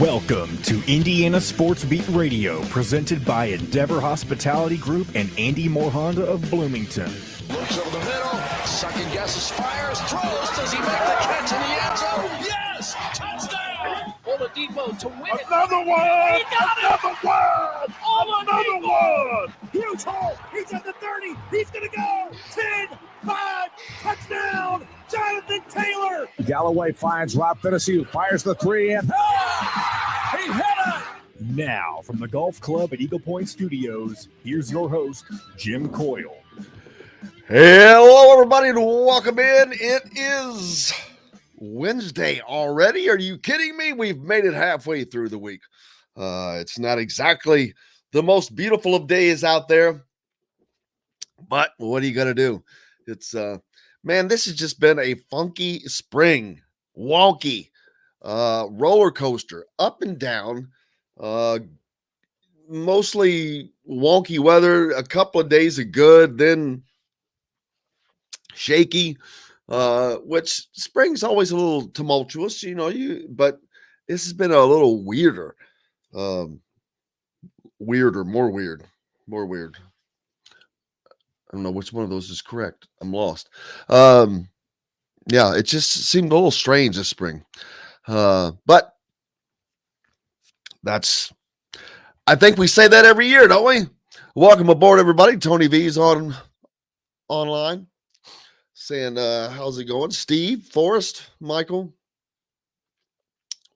Welcome to Indiana Sports Beat Radio, presented by Endeavor Hospitality Group and Andy Moore-Honda of Bloomington. Looks over the middle, second guesses, fires, throws. Does he make the catch in the end zone? Yes! Touchdown! Oladipo to win it. Another one! He got Another it! one! Oladipo! Another one! Huge hole! He's at the 30! He's gonna go! 10, 5, touchdown! Jonathan Taylor! Galloway finds Rob Finnessy, who fires the three, and He hit it! Now, from the Golf Club at Eagle Point Studios, here's your host, Jim Coyle. Hello, everybody, and welcome in. It is Wednesday already. Are you kidding me? We've made it halfway through the week. It's not exactly the most beautiful of days out there, but what are you going to do? It's, man, this has just been a funky spring, wonky roller coaster, up and down, mostly wonky weather, a couple of days of good, then shaky, which spring's always a little tumultuous, but this has been a little weirder, more weird. I don't know which one of those is correct. I'm lost. Yeah, it just seemed a little strange this spring. But I think we say that every year, don't we? Welcome aboard, everybody. Tony V's online saying, how's it going? Steve, Forrest, Michael,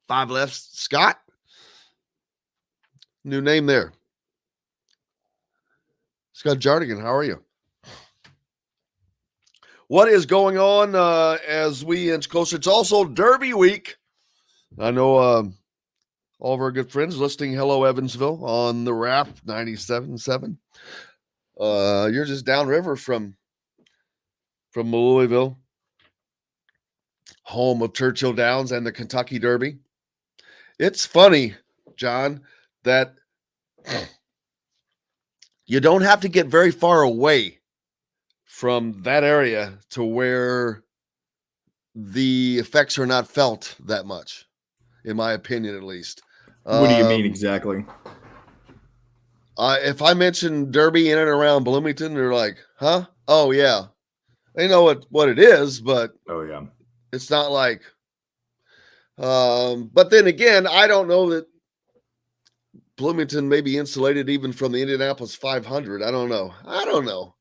Five Left, Scott. New name there. Scott Jardigan, how are you? What is going on as we inch closer? It's also Derby week. I know all of our good friends listening. Hello, Evansville on the Raft 97.7. You're just downriver from Louisville, home of Churchill Downs and the Kentucky Derby. It's funny, John, that you don't have to get very far away from that area to where the effects are not felt that much, in my opinion, at least. What do you mean exactly? If I mention Derby in and around Bloomington, they're like, huh? Oh, yeah. They know what it is, but Oh, yeah. it's not like, but then again, I don't know that Bloomington may be insulated even from the Indianapolis 500. I don't know.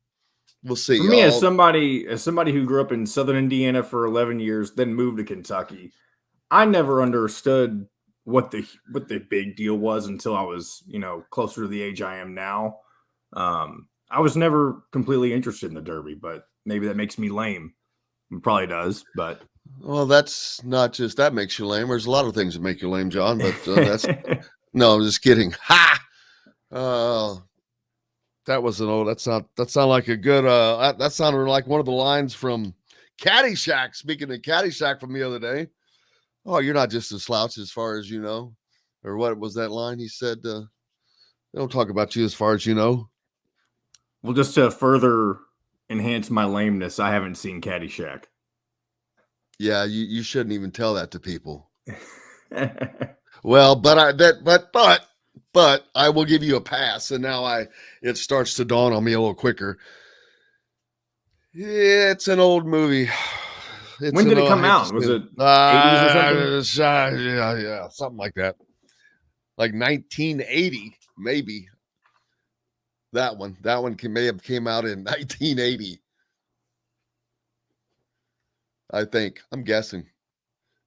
We'll see. For me, as somebody who grew up in Southern Indiana for 11 years, then moved to Kentucky, I never understood what the big deal was until I was, closer to the age I am now. I was never completely interested in the Derby, but maybe that makes me lame. It probably does, but well, that's not just that makes you lame. There's a lot of things that make you lame, John. But that's no, I'm just kidding. Ha! That was that sounded like a good, that sounded like one of the lines from Caddyshack. Speaking of Caddyshack from the other day. Oh, you're not just a slouch as far as you know. Or what was that line? He said, they don't talk about you as far as you know. Well, just to further enhance my lameness, I haven't seen Caddyshack. Yeah, you shouldn't even tell that to people. Well, but I will give you a pass, and now it starts to dawn on me a little quicker. It's an old movie. When did it come out? Was it 80s or something? Yeah, something like that. Like 1980, maybe. That one may have came out in 1980. I think. I'm guessing.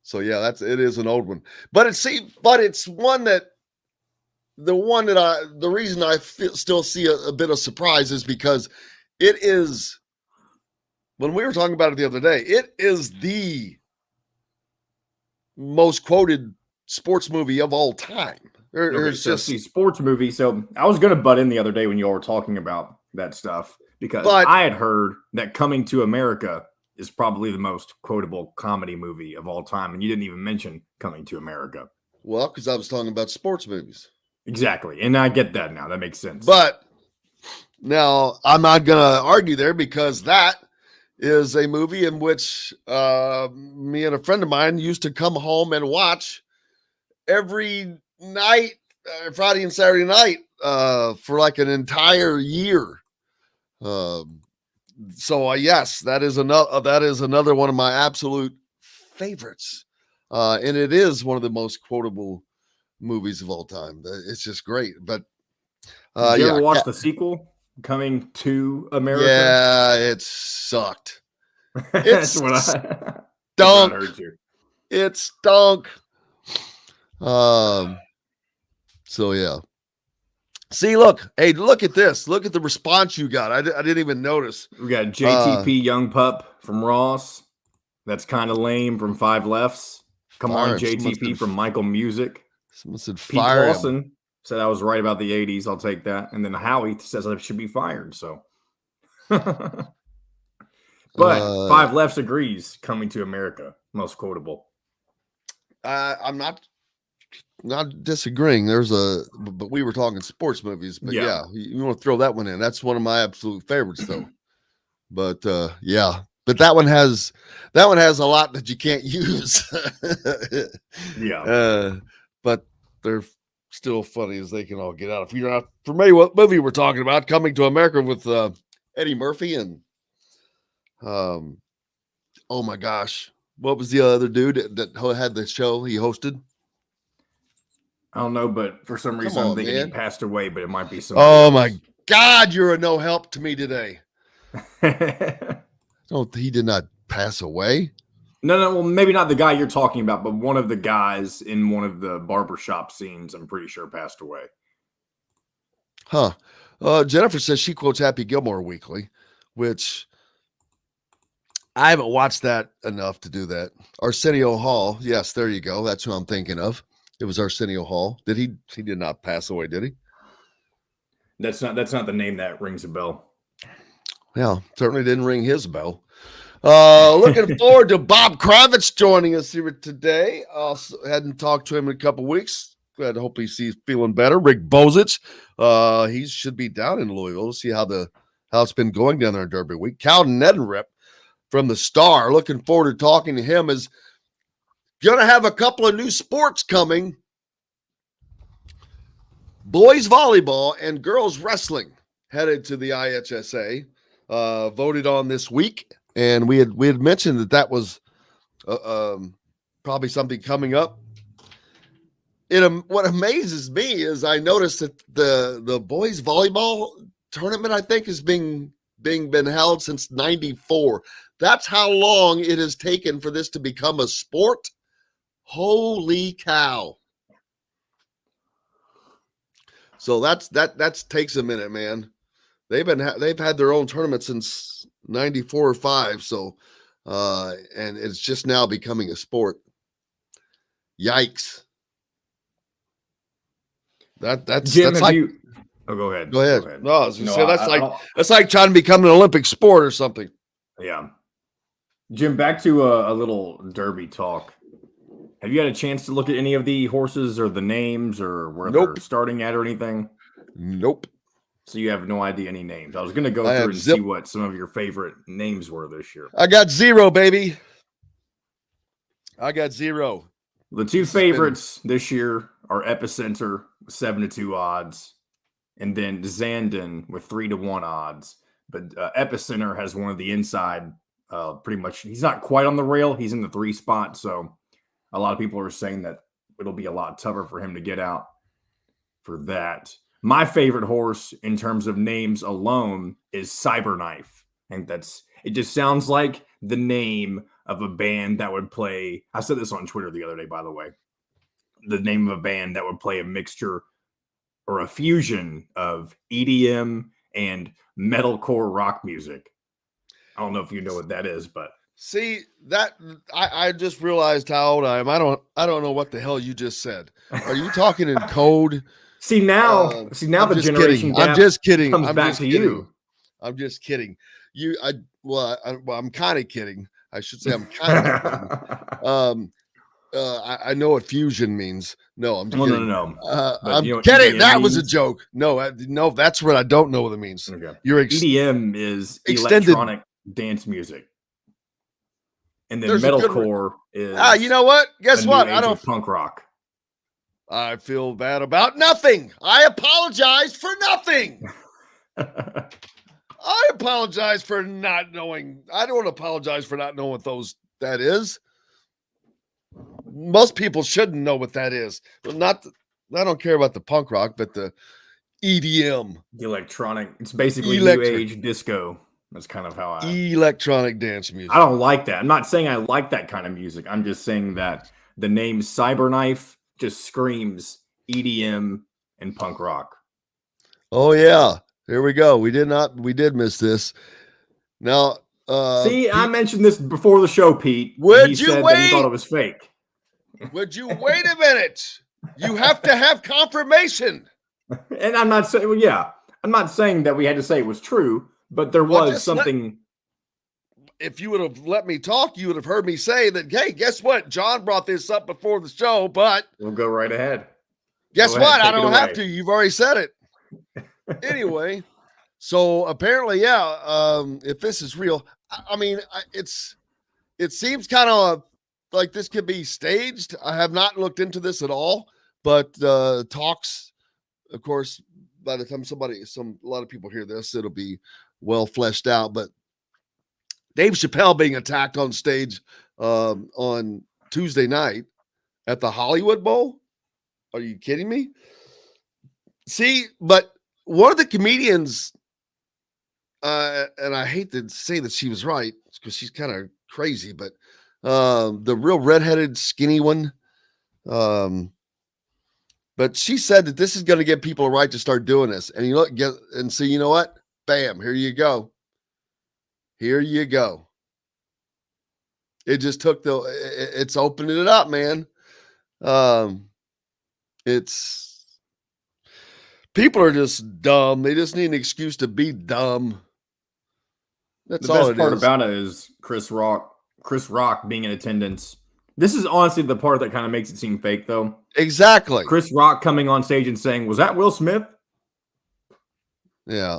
So yeah, it is an old one. But it's one that the reason I still see a bit of surprise is because it is, when we were talking about it the other day, it is the most quoted sports movie of all time. It's just a sports movie. So I was going to butt in the other day when you all were talking about that stuff because I had heard that Coming to America is probably the most quotable comedy movie of all time. And you didn't even mention Coming to America. Well, because I was talking about sports movies. Exactly. And I get that now. That makes sense. But now I'm not going to argue there because that is a movie in which me and a friend of mine used to come home and watch every night, Friday and Saturday night, for like an entire year. So yes, that is another one of my absolute favorites. And it is one of the most quotable movies of all time. It's just great. But did you ever watch the sequel, Coming to America? Yeah, it sucked. It stunk. It stunk. So yeah. See, look at this. Look at the response you got. I didn't even notice. We got JTP Young Pup from Ross. That's kind of lame from Five Lefts. Come on, JTP from Michael Music. Someone said Pete fire. Clausen said I was right about the 80s. I'll take that. And then Howie says I should be fired. So, but Five Lefts agrees. Coming to America, most quotable. I'm not disagreeing. But we were talking sports movies. But yeah you want to throw that one in. That's one of my absolute favorites, though. But yeah. But that one has a lot that you can't use. Yeah. But they're still funny as they can all get out. If you're not familiar what movie we're talking about, Coming to America with Eddie Murphy and oh my gosh, what was the other dude that had the show he hosted? I don't know, but for some reason I'm thinking he passed away, but it might be some. Oh my God, you're a no help to me today. He did not pass away. No, well, maybe not the guy you're talking about, but one of the guys in one of the barbershop scenes, I'm pretty sure passed away. Huh. Jennifer says she quotes Happy Gilmore weekly, which I haven't watched that enough to do that. Arsenio Hall. Yes, there you go. That's who I'm thinking of. It was Arsenio Hall. He did not pass away, did he? That's not the name that rings a bell. Yeah, certainly didn't ring his bell. Looking forward to Bob Kravitz joining us here today. Hadn't talked to him in a couple weeks. Glad to hope he's feeling better. Rick Bozich, he should be down in Louisville to see how it's been going down there in Derby Week. Cal Neddenriep from the Star. Looking forward to talking to him. Is going to have a couple of new sports coming. Boys volleyball and girls wrestling headed to the IHSA. Voted on this week. And we had mentioned that was probably something coming up. What amazes me is I noticed that the boys volleyball tournament, I think, is been held since '94. That's how long it has taken for this to become a sport. Holy cow! So that takes a minute, man. They've had their own tournament since '94 or '95, so and it's just now becoming a sport. Yikes! That's Jim, like. Go ahead. Go ahead. No, I was gonna say that's like trying to become an Olympic sport or something. Yeah, Jim. Back to a little Derby talk. Have you had a chance to look at any of the horses or the names or where they're starting at or anything? Nope. So you have no idea any names. I was going to go through and see what some of your favorite names were this year. I got zero, baby. I got zero. The two favorites this year are Epicenter with 7-2 odds, and then Zandon with 3-1 odds. But Epicenter has one of the inside. Pretty much, he's not quite on the rail. He's in the 3 spot. So a lot of people are saying that it'll be a lot tougher for him to get out for that. My favorite horse in terms of names alone is Cyberknife. And it just sounds like the name of a band that would play. I said this on Twitter the other day, by the way. The name of a band that would play a mixture or a fusion of EDM and metalcore rock music. I don't know if you know what that is, but see that I just realized how old I am. I don't know what the hell you just said. Are you talking in code? See now the generation gap I'm just kidding. Comes I'm back just to kidding. you. I'm just kidding. I'm kind of kidding. I should say I'm kind of kidding. I know what fusion means. No, I'm just kidding. No. I'm kidding. That was a joke. No, that's what I don't know what it means. Okay. EDM is electronic dance music, and then metalcore is. You know what? Guess what? I don't punk rock. I feel bad about nothing. I apologize for nothing. I apologize for not knowing. I don't apologize for not knowing what that is. Most people shouldn't know what that is. I don't care about the punk rock, but the EDM. The electronic. It's basically new age disco. That's kind of how electronic dance music. I don't like that. I'm not saying I like that kind of music. I'm just saying that the name Cyberknife just screams EDM and punk rock. Oh yeah. Here we go. We did miss this. Now, see, I mentioned this before the show, Pete. He said that he thought it was fake. Would you wait a minute? You have to have confirmation. And I'm not saying, I'm not saying that we had to say it was true, but there was something. If you would have let me talk, you would have heard me say that, hey, guess what? John brought this up before the show, but we'll go right ahead. Guess what? I don't have to. You've already said it. Anyway, so apparently, if this is real, I mean, it seems kind of like this could be staged. I have not looked into this at all, but talks, of course, by the time a lot of people hear this, it'll be well fleshed out. But Dave Chappelle being attacked on stage on Tuesday night at the Hollywood Bowl. Are you kidding me? See, but one of the comedians, and I hate to say that she was right because she's kind of crazy, but the real redheaded, skinny one, but she said that this is going to get people a right to start doing this. And you see, you know what? Bam, here you go. Here you go. It just took it's opening it up, man. People are just dumb. They just need an excuse to be dumb. That's all it is. The best part about it is Chris Rock being in attendance. This is honestly the part that kind of makes it seem fake, though. Exactly. Chris Rock coming on stage and saying, "Was that Will Smith?" Yeah.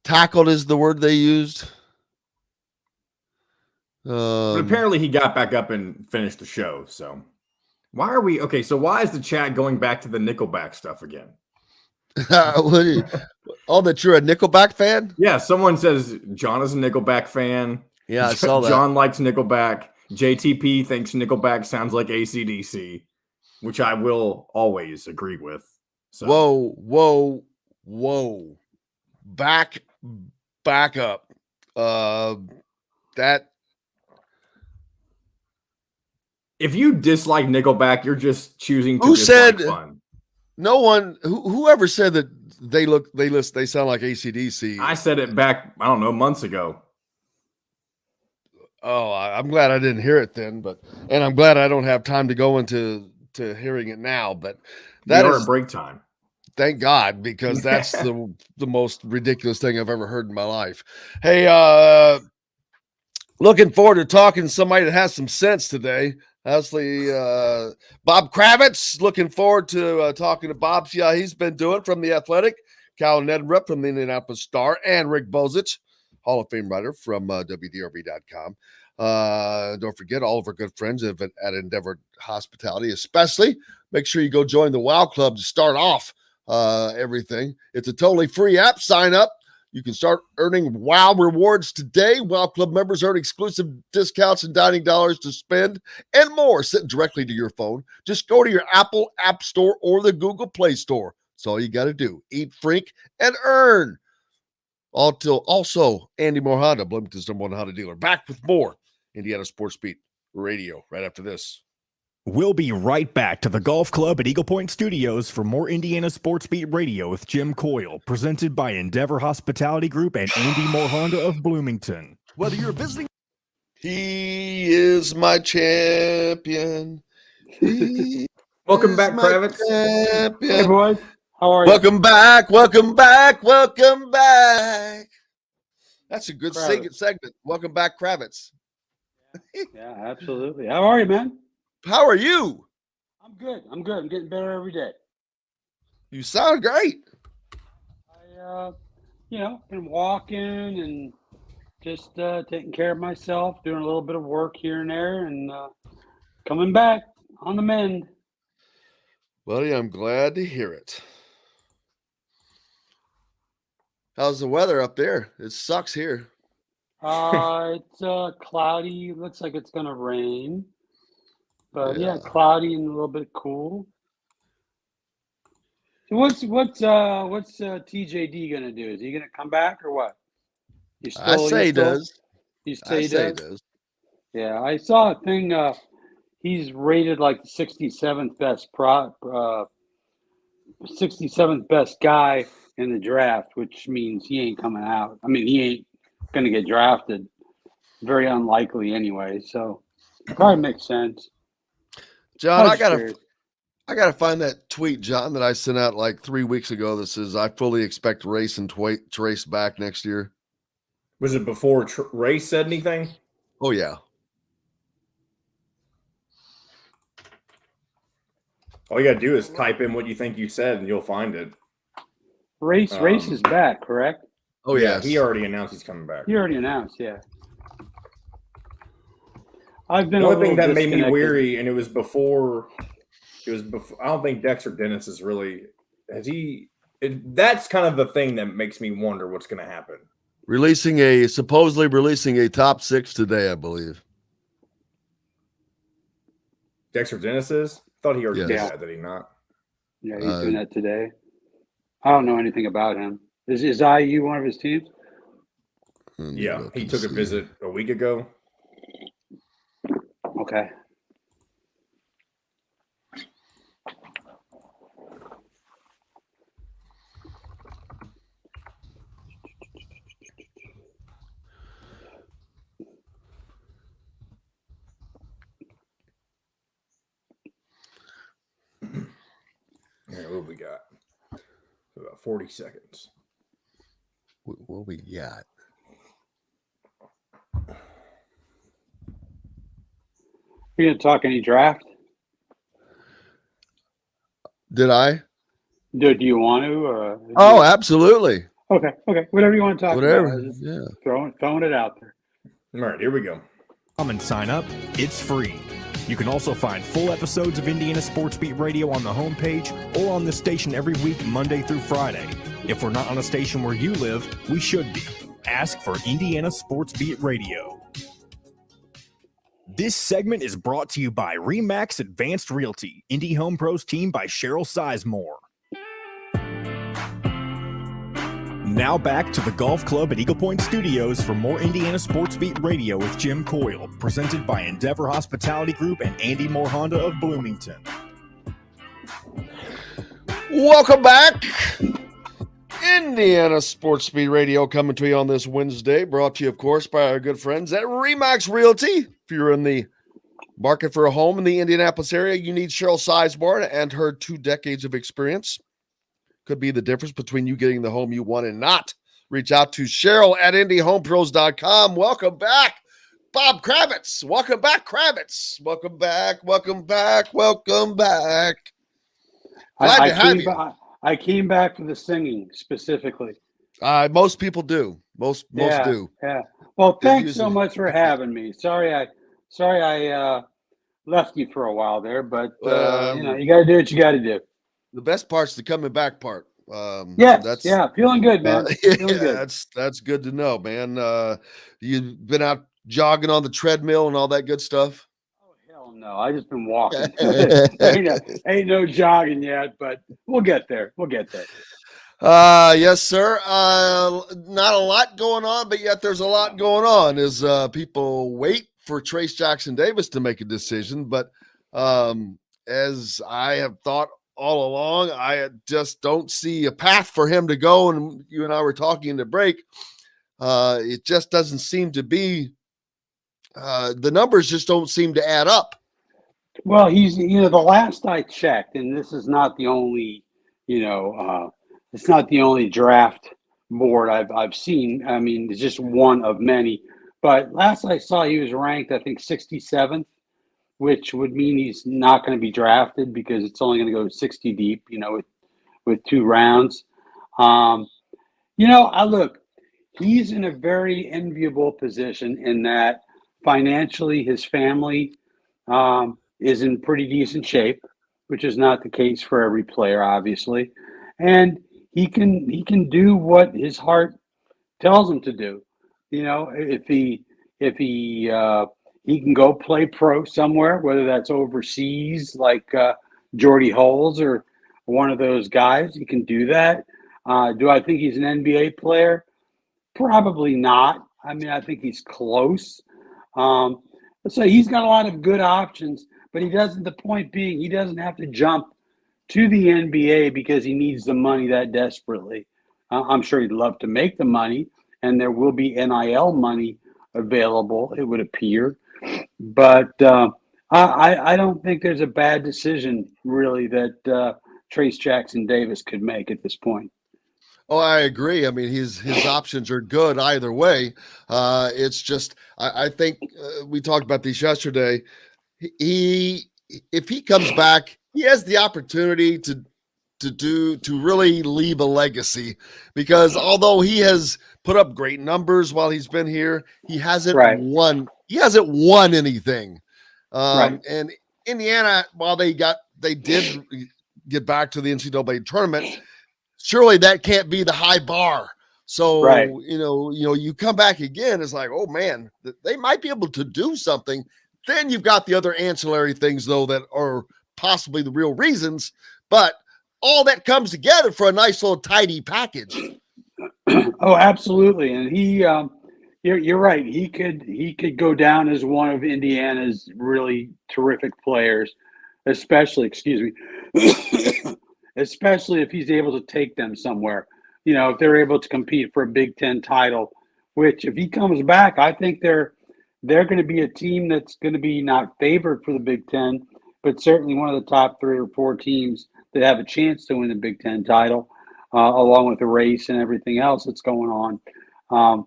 Tackled is the word they used. But apparently he got back up and finished the show. So why are we okay? So why is the chat going back to the Nickelback stuff again? That you're a Nickelback fan? Yeah, someone says John is a Nickelback fan. Yeah, I saw that. John likes Nickelback. JTP thinks Nickelback sounds like AC/DC, which I will always agree with. So. Whoa. Back up. That. If you dislike Nickelback, you're just choosing to dislike fun. No one, whoever said that they sound like AC/DC. I said it back, I don't know, months ago. Oh, I'm glad I didn't hear it then, and I'm glad I don't have time to go into hearing it now. But that is break time. Thank God, because that's the most ridiculous thing I've ever heard in my life. Hey, looking forward to talking to somebody that has some sense today. Honestly, Bob Kravitz, looking forward to talking to Bob. See how he's been doing from The Athletic. Cal Neddenriep from the Indianapolis Star, and Rick Bozich, Hall of Fame writer from WDRB.com. Don't forget all of our good friends at Endeavor Hospitality, especially. Make sure you go join the WOW Club to start off everything. It's a totally free app. Sign up. You can start earning WOW rewards today. WOW Club members earn exclusive discounts and dining dollars to spend and more sent directly to your phone. Just go to your Apple App Store or the Google Play Store. That's all you got to do. Eat, drink, and earn. Also, Andy Moore Honda, Bloomington's #1 Honda dealer. Back with more Indiana Sports Beat Radio right after this. We'll be right back to the Golf Club at Eagle Point Studios for more Indiana Sports Beat Radio with Jim Coyle, presented by Endeavor Hospitality Group and Andy Moore Honda of Bloomington. Whether you're visiting, he is my champion. Welcome back, Kravitz. Champion. Hey, boys. How are you? Welcome back. That's a good segment. Welcome back, Kravitz. Yeah, absolutely. How are you, man? How are you? I'm good. I'm getting better every day. You sound great. I, been walking and Just taking care of myself, doing a little bit of work here and there, and coming back on the mend. Buddy, I'm glad to hear it. How's the weather up there? It sucks here. It's cloudy. Looks like it's gonna rain, but yeah, Yeah. cloudy and a little bit cool. So what's TJD gonna do? Is he gonna come back or what? I say he does. You I say say he he does? does. Yeah, I saw a thing. He's rated like the 67th best 67th best guy in the draft, which means he ain't coming out. I mean, he ain't gonna get drafted. Very unlikely anyway. So probably makes sense. John, was I gotta curious. find that tweet, John, that I sent out like 3 weeks ago that says I fully expect Race and Trace back next year. Was it before Ray said anything? Oh yeah. All you got to do is type in what you think you said, and you'll find it. Race is back, correct? Oh Yeah, yes. he already announced he's coming back. He already announced, yeah. I've been The a only thing little that made me disconnected. weary, and it was before. I don't think Dexter Dennis is really. That's kind of the thing that makes me wonder what's going to happen. Supposedly releasing a top 6 today, I believe. Dexter Dennis is? Thought he already Yes. did that, did he not? Yeah, he's doing that today. I don't know anything about him. Is IU one of his teams? Yeah, he took a visit a week ago. Okay. Yeah, what we got? About 40 seconds. What we got? Are you gonna talk any draft? Did I? Do you want to? Or Oh, absolutely. okay. Whatever you want to talk Whatever. about. I was just Yeah. throwing it out there. All right, here we go. Come and sign up. It's free. You can also find full episodes of Indiana Sports Beat Radio on the homepage or on this station every week, Monday through Friday. If we're not on a station where you live, we should be. Ask for Indiana Sports Beat Radio. This segment is brought to you by Remax Advanced Realty, Indy Home Pros team by Cheryl Sizemore. Now back to the Golf Club at Eagle Point Studios for more Indiana Sports Beat Radio with Jim Coyle, presented by Endeavor Hospitality Group and Andy Moore Honda of Bloomington. Welcome back. Indiana Sports Speed Radio coming to you on this Wednesday, brought to you, of course, by our good friends at Remax Realty. If you're in the market for a home in the Indianapolis area, you need Cheryl Sizemore and her 2 decades of experience. Could be the difference between you getting the home you want and not. Reach out to Cheryl at IndyHomePros.com. Welcome back, Bob Kravitz. Welcome back, Kravitz. Welcome back. Glad to have you. I came back for the singing specifically. Most people do. Most do. Yeah. Well, thanks usually- so much for having me. Sorry I left you for a while there, but you got to do what you got to do. The best part's the coming back part. Feeling good, man. Feeling good. That's good to know, man. You've been out jogging on the treadmill and all that good stuff. Oh hell no! I just been walking. ain't no jogging yet, but we'll get there. Yes, sir. Not a lot going on, but yet there's a lot going on as people wait for Trace Jackson Davis to make a decision. But as I have thought all along, I just don't see a path for him to go. And you and I were talking in the break. It just doesn't seem to be. The numbers just don't seem to add up. Well, he's the last I checked, and this is not the only it's not the only draft board I've seen. I mean, it's just one of many. But last I saw, he was ranked, I think, 67th, which would mean he's not going to be drafted because it's only going to go 60 deep, with 2 rounds. I look, he's in a very enviable position in that financially his family is in pretty decent shape, which is not the case for every player, obviously, and he can do what his heart tells him to do. You know, if he can go play pro somewhere, whether that's overseas like Jordy Holes or one of those guys, he can do that. Do I think he's an NBA player? Probably not. I mean, I think he's close. Um, so he's got a lot of good options, but he doesn't. The point being, he doesn't have to jump to the NBA because he needs the money that desperately. I'm sure he'd love to make the money, and there will be NIL money available, it would appear. But I don't think there's a bad decision, really, that Trace Jackson Davis could make at this point. Oh, I agree. I mean, his options are good either way. It's just I think we talked about this yesterday. If he comes back, he has the opportunity to really leave a legacy, because although he has put up great numbers while he's been here, he hasn't Right. won. He hasn't won anything. Right. And Indiana, while they did get back to the NCAA tournament, surely that can't be the high bar. So, Right. you come back again, it's like, oh man, they might be able to do something. Then you've got the other ancillary things, though, that are possibly the real reasons, but all that comes together for a nice little tidy package. Oh, absolutely. And you're right. He could go down as one of Indiana's really terrific players, especially, excuse me, especially if he's able to take them somewhere. You know, if they're able to compete for a Big Ten title, which if he comes back, I think they're going to be a team that's going to be not favored for the Big Ten, but certainly one of the top 3 or 4 teams that have a chance to win the Big Ten title, along with the race and everything else that's going on.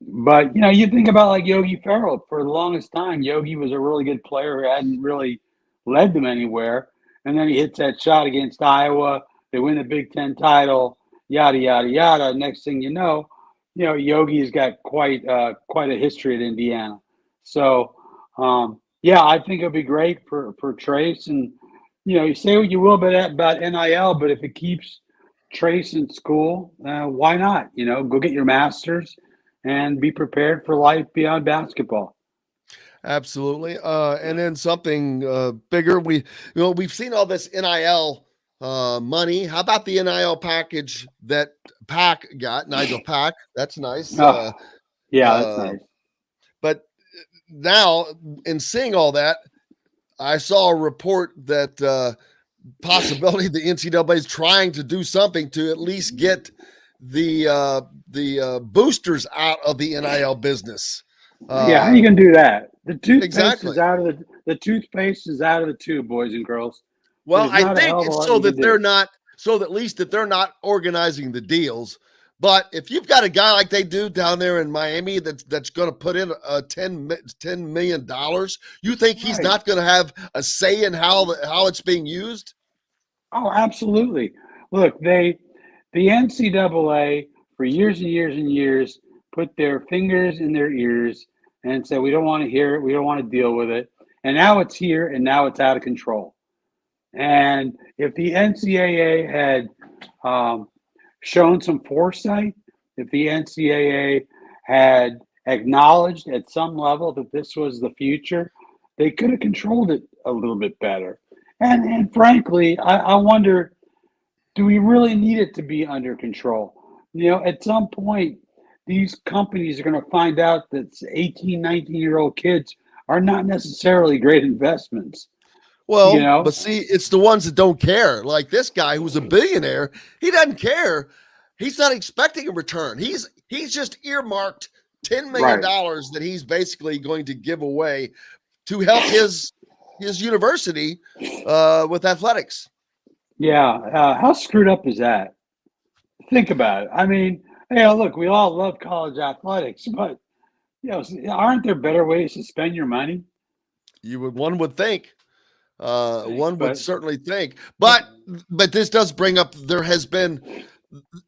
But, you think about like Yogi Ferrell. For the longest time, Yogi was a really good player who hadn't really led them anywhere. And then he hits that shot against Iowa. They win the Big Ten title, yada, yada, yada. Next thing you know, Yogi's got quite a history at Indiana. So, yeah, I think it'll be great for Trace. And, you say what you will about NIL, but if it keeps Trace in school, why not? Go get your master's and be prepared for life beyond basketball. Absolutely. And then something bigger. We've seen all this NIL money. How about the NIL package that Pack got? Nigel Pack. That's nice. Oh, yeah, that's nice. But now, in seeing all that, I saw a report that possibility the NCAA is trying to do something to at least get the boosters out of the NIL business. Yeah, how you can do that? The toothpaste Exactly. is out of the toothpaste is out of the tube, boys and girls. Well, There's I not a hell think of a it's lot so you that can they're do. not, so that at least that they're not organizing the deals. But if you've got a guy like they do down there in Miami that's going to put in $10 million, you think he's Right. not going to have a say in how it's being used? Oh, absolutely. Look, the NCAA for years and years and years put their fingers in their ears and said, we don't want to hear it. We don't want to deal with it. And now it's here and now it's out of control. And if the NCAA had shown some foresight, if the NCAA had acknowledged at some level that this was the future, they could have controlled it a little bit better. And frankly, I wonder, do we really need it to be under control? At some point, these companies are going to find out that 18, 19-year-old kids are not necessarily great investments. Well, but see, it's the ones that don't care. Like this guy who's a billionaire, he doesn't care. He's not expecting a return. He's just earmarked $10 million that he's basically going to give away to help his university with athletics. Yeah. How screwed up is that? Think about it. I mean, look, we all love college athletics, but aren't there better ways to spend your money? One would think. One would certainly think. But this does bring up, there has been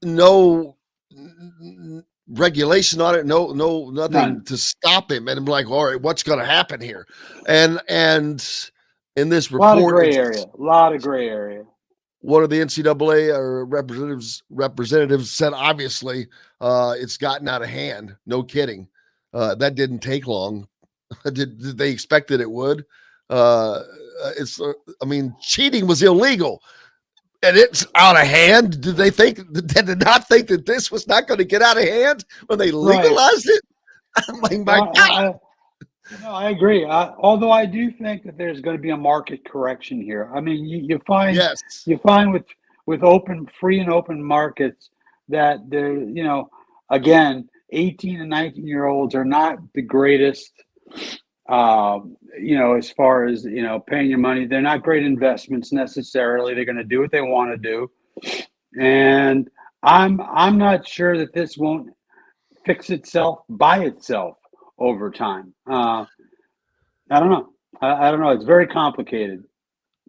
no regulation on it, nothing None. to stop him. And I'm like, all right, what's going to happen here? And in this A lot of report, gray area. A lot of gray area. one of the NCAA or representatives said, obviously, it's gotten out of hand. No kidding. That didn't take long. Did they expect that it would? Cheating was illegal, and it's out of hand. Did they not think that this was not going to get out of hand when they legalized it? I'm like, my God. I agree. Although I do think that there's going to be a market correction here. I mean, you find with free and open markets that there, again, 18 and 19-year-olds are not the greatest, as far as, paying your money. They're not great investments necessarily. They're going to do what they want to do. And I'm not sure that this won't fix itself by itself over time. I don't know. I don't know. It's very complicated.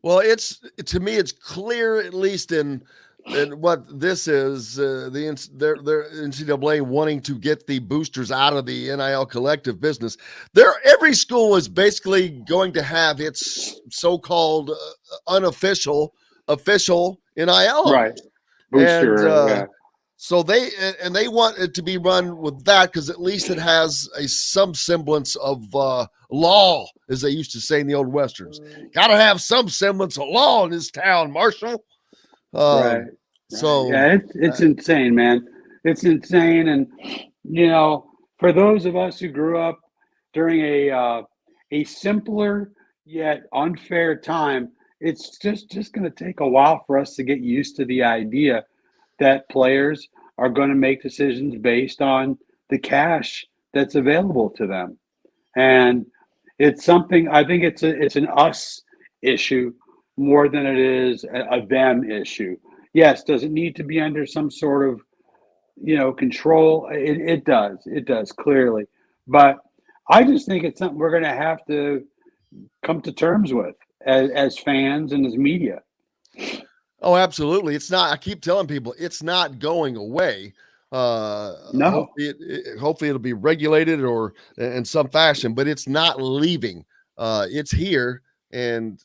Well, to me, it's clear, at least in what this is, their NCAA wanting to get the boosters out of the NIL collective business. Every school is basically going to have its so-called official NIL. Right. Booster. So they want it to be run with that because at least it has some semblance of law, as they used to say in the old westerns. Got to have some semblance of law in this town, Marshall. Right. So it's insane, man. It's insane, and for those of us who grew up during a simpler yet unfair time, it's just going to take a while for us to get used to the idea that players are going to make decisions based on the cash that's available to them. And it's something, I think it's an us issue more than it is a them issue. Yes, does it need to be under some sort of, control? It does clearly. But I just think it's something we're going to have to come to terms with as fans and as media. Oh, absolutely. It's not. I keep telling people it's not going away. No. Hopefully it'll be regulated or in some fashion, but it's not leaving. It's here, and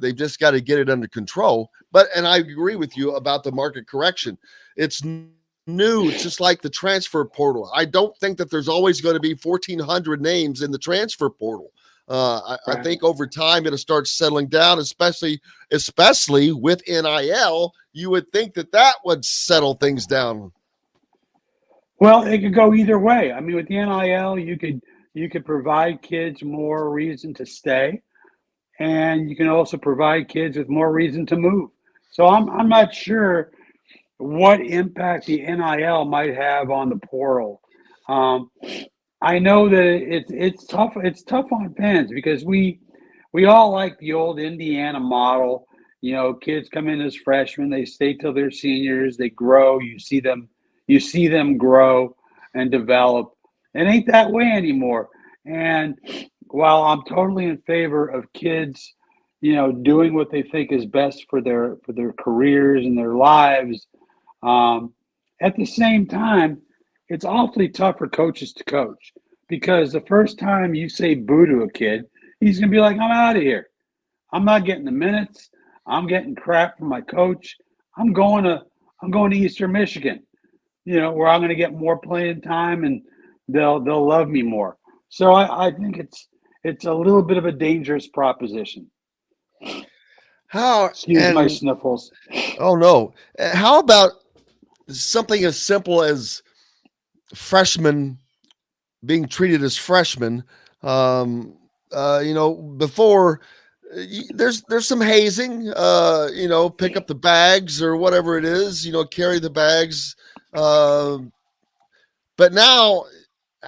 they've just got to get it under control. And I agree with you about the market correction. It's new. It's just like the transfer portal. I don't think that there's always going to be 1,400 names in the transfer portal. I think over time it'll start settling down, especially with NIL. You would think that would settle things down. Well, it could go either way. I mean, with the NIL, you could provide kids more reason to stay, and you can also provide kids with more reason to move. So I'm not sure what impact the NIL might have on the portal. I know that it's tough. It's tough on fans because we all like the old Indiana model. Kids come in as freshmen, they stay till they're seniors, they grow. You see them grow and develop. It ain't that way anymore. And while I'm totally in favor of kids, doing what they think is best for their careers and their lives, at the same time, it's awfully tough for coaches to coach because the first time you say boo to a kid, he's going to be like, I'm out of here. I'm not getting the minutes. I'm getting crap from my coach. I'm going to Eastern Michigan, where I'm going to get more playing time and they'll love me more. So I think it's a little bit of a dangerous proposition. Excuse my sniffles. Oh no. How about something as simple as freshmen being treated as freshmen? Before there's some hazing, pick up the bags or whatever it is, carry the bags. But now,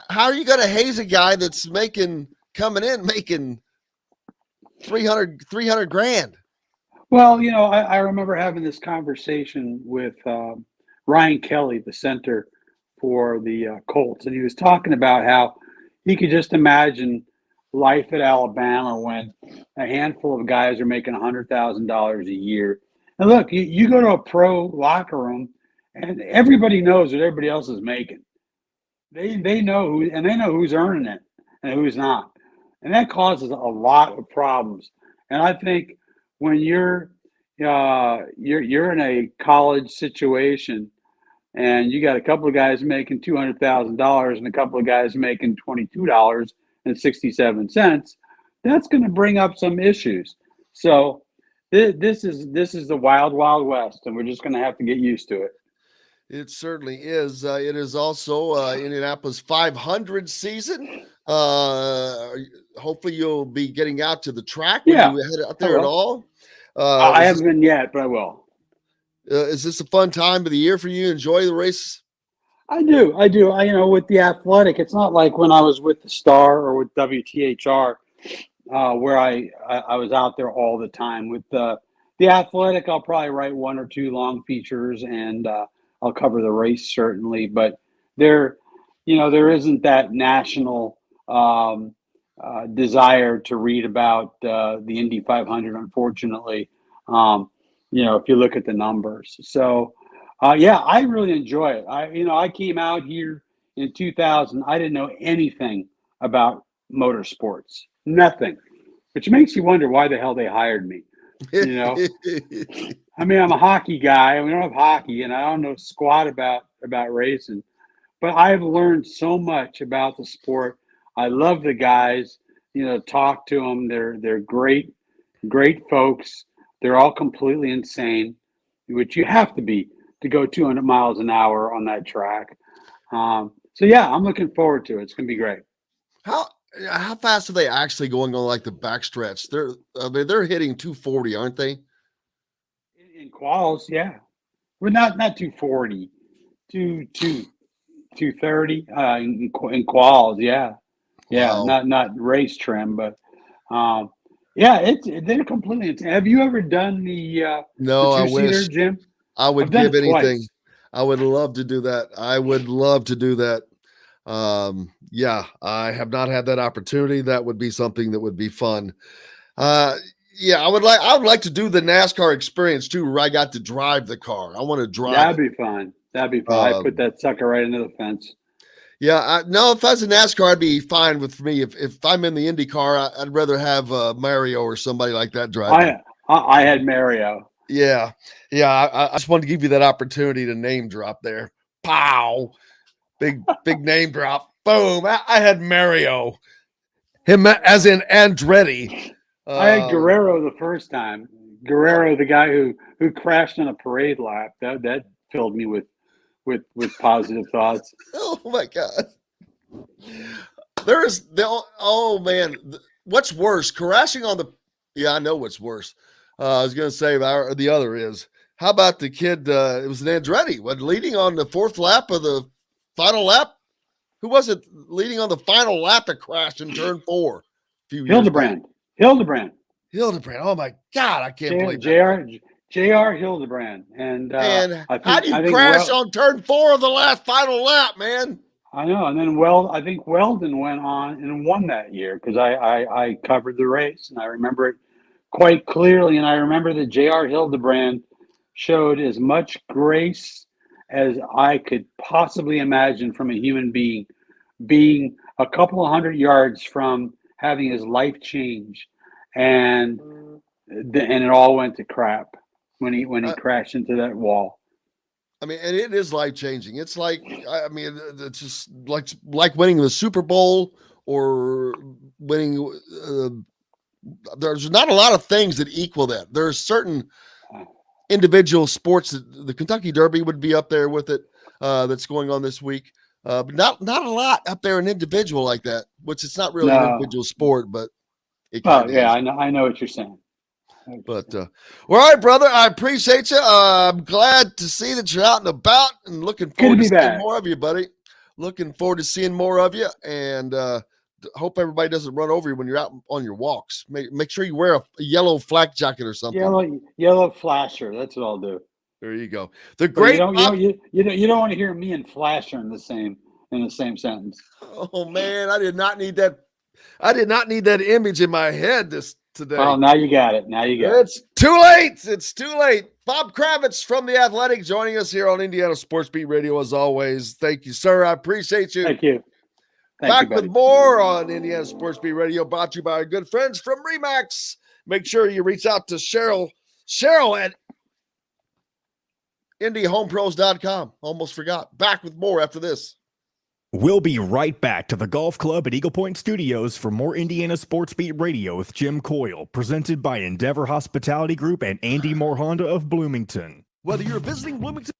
how are you going to haze a guy that's making 300 grand? Well, I remember having this conversation with Ryan Kelly, the center for the Colts, and he was talking about how he could just imagine life at Alabama when a handful of guys are making $100,000 a year. And look, you go to a pro locker room, and everybody knows what everybody else is making. They know who's earning it and who's not, and that causes a lot of problems. And I think when you're in a college situation and you got a couple of guys making $200,000 and a couple of guys making $22.67, that's going to bring up some issues. So this is the wild, wild west, and we're just going to have to get used to it. It certainly is. It is also Indianapolis 500 season. Hopefully you'll be getting out to the track when you head out there at all. I haven't been yet, but I will. Is this a fun time of the year for you? Enjoy the race? I do. With the athletic, it's not like when I was with the Star or with WTHR, where I was out there all the time. With the athletic, I'll probably write one or two long features, and I'll cover the race certainly. But there isn't that national desire to read about the Indy 500, unfortunately. If you look at the numbers. So, I really enjoy it. I came out here in 2000. I didn't know anything about motorsports, nothing, which makes you wonder why the hell they hired me. I mean, I'm a hockey guy, and we don't have hockey, and I don't know squat about racing, but I've learned so much about the sport. I love the guys. Talk to them. They're great, great folks. They're all completely insane, which you have to be to go 200 miles an hour on that track. I'm looking forward to it. It's going to be great. How fast are they actually going on like the backstretch? They're hitting 240, aren't they? In quals, yeah. Well, not 240, 230 in quals, yeah. Yeah, Wow. not race trim, but they're completely insane. Have you ever done the No, I two-seater, wish. Jim? I would I've done give it anything. twice. I would love to do that. I have not had that opportunity. That would be something that would be fun. I would like to do the NASCAR experience too, where I got to drive the car. I want to drive. That'd be fun. I put that sucker right into the fence. Yeah, no, if I was in NASCAR, I'd be fine with me. If I'm in the Indy car, I'd rather have Mario or somebody like that driving. I had Mario. Yeah. I just wanted to give you that opportunity to name drop there. Pow, big name drop. Boom. I had Mario. Him as in Andretti. I had Guerrero the first time. Guerrero, the guy who crashed on a parade lap. That filled me with positive thoughts. Oh my God. What's worse? Crashing on the I know what's worse. I was gonna say the other is, how about the kid, it was an Andretti, leading on the fourth lap of the final lap? Who was it leading on the final lap that crashed in turn 4? Hildebrand. Oh my God, I can't believe that. J.R. Hildebrand. And how do you crash on turn 4 of the last final lap, man? I know. And then I think Weldon went on and won that year, because I covered the race and I remember it quite clearly. And I remember that J.R. Hildebrand showed as much grace as I could possibly imagine from a human being a couple of 100 yards from having his life change. And it all went to crap when he crashed into that wall. I mean, and it is life changing. It's like, it's just like winning the Super Bowl or winning. There's not a lot of things that equal that. There's certain individual sports that the Kentucky Derby would be up there with it. That's going on this week, but not a lot up there in individual like that. Which it's not really an individual sport, but it kind of is. I know what you're saying. But all right, brother, I appreciate you. I'm glad to see that you're out and about, and looking forward to seeing more of you, buddy. Looking forward to seeing more of you, and hope everybody doesn't run over you when you're out on your walks. Make sure you wear a yellow flak jacket or something. Yellow flasher. That's what I'll do. There you go. The great. You don't want to hear me and flasher in the same sentence. Oh man, I did not need that. I did not need that image in my head to today. Well, now you got it. Now you got it. It's too late. It's too late. Bob Kravitz from The Athletic joining us here on Indiana Sports Beat Radio as always. Thank you, sir. I appreciate you. Thank you. Back with more on Indiana Sports Beat Radio, brought to you by our good friends from Remax. Make sure you reach out to Cheryl at IndyHomePros.com. Almost forgot. Back with more after this. We'll be right back to the golf club at Eagle Point Studios for more Indiana Sports Beat Radio with Jim Coyle, presented by Endeavor Hospitality Group and Andy Moore Honda of Bloomington. Whether you're visiting Bloomington,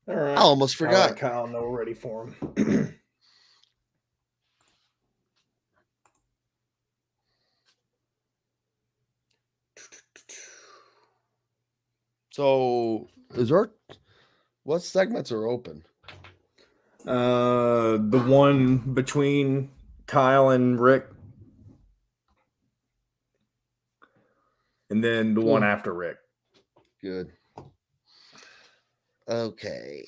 All right. I almost forgot. All right, Kyle, no, we're ready for him. So, what segments are open? The one between Kyle and Rick, and then the one after Rick. Good. Okay.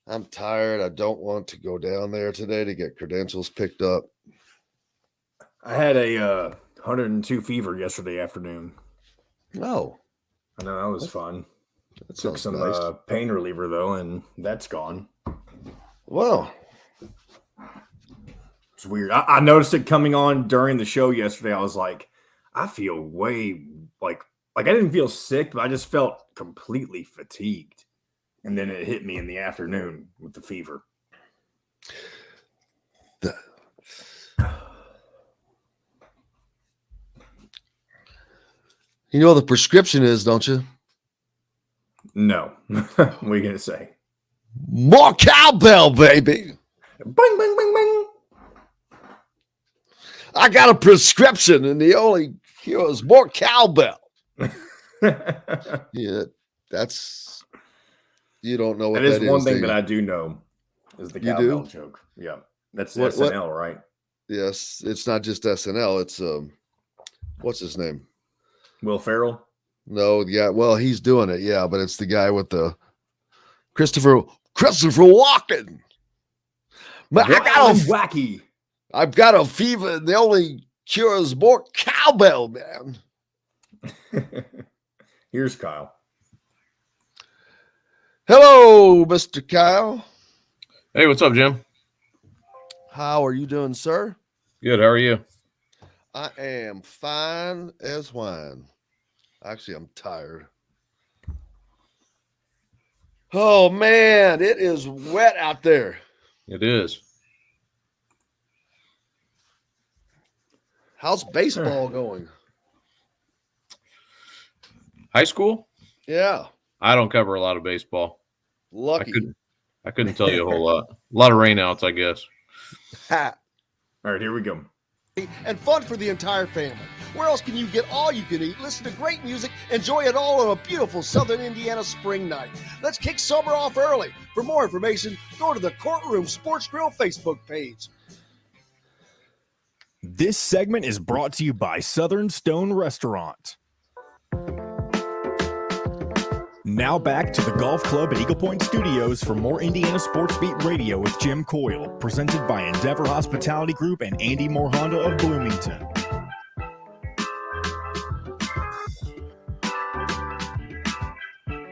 I'm tired. I don't want to go down there today to get credentials picked up. I had a 102 fever yesterday afternoon. Oh, I know that was fun. that Took sounds some nice. pain reliever though, and that's gone. Well, It's weird. I noticed it coming on during the show yesterday. I was like, I feel way like I didn't feel sick, but I just felt completely fatigued. And then it hit me in the afternoon with the fever. you know what the prescription is, don't you? No. What are you gonna say? More cowbell, baby. Bing, bing, bing, bing. I got a prescription, and the only cure is more cowbell. Yeah, that's you don't know what That is one thing do that you? I do know is the You cowbell do? joke. Yeah. That's What- SNL, right? Yes, it's not just SNL. It's what's his name? Will Ferrell? No, yeah, well, he's doing it, yeah, but it's the guy with the Christopher Walken. Man, Wacky. I've got a fever, and the only cure is more cowbell, man. Here's Kyle. Hello, Mr. Kyle. Hey, what's up, Jim? How are you doing, sir? Good. How are you? I am fine as wine. Actually, I'm tired. Oh, man, it is wet out there. It is. How's baseball going? High school? Yeah, I don't cover a lot of baseball. lucky. I couldn't tell you a whole lot. A lot of rainouts, I guess. Ha. All right, here we go. And fun for the entire family. Where else can you get all you can eat, listen to great music, enjoy it all on a beautiful Southern Indiana spring night? Let's kick summer off early. For more information, go to the Courtroom Sports Grill Facebook page. This segment is brought to you by Southern Stone Restaurant. Now back to the golf club at Eagle Point Studios for more Indiana Sports Beat Radio with Jim Coyle, presented by Endeavor Hospitality Group and Andy Moore Honda of Bloomington.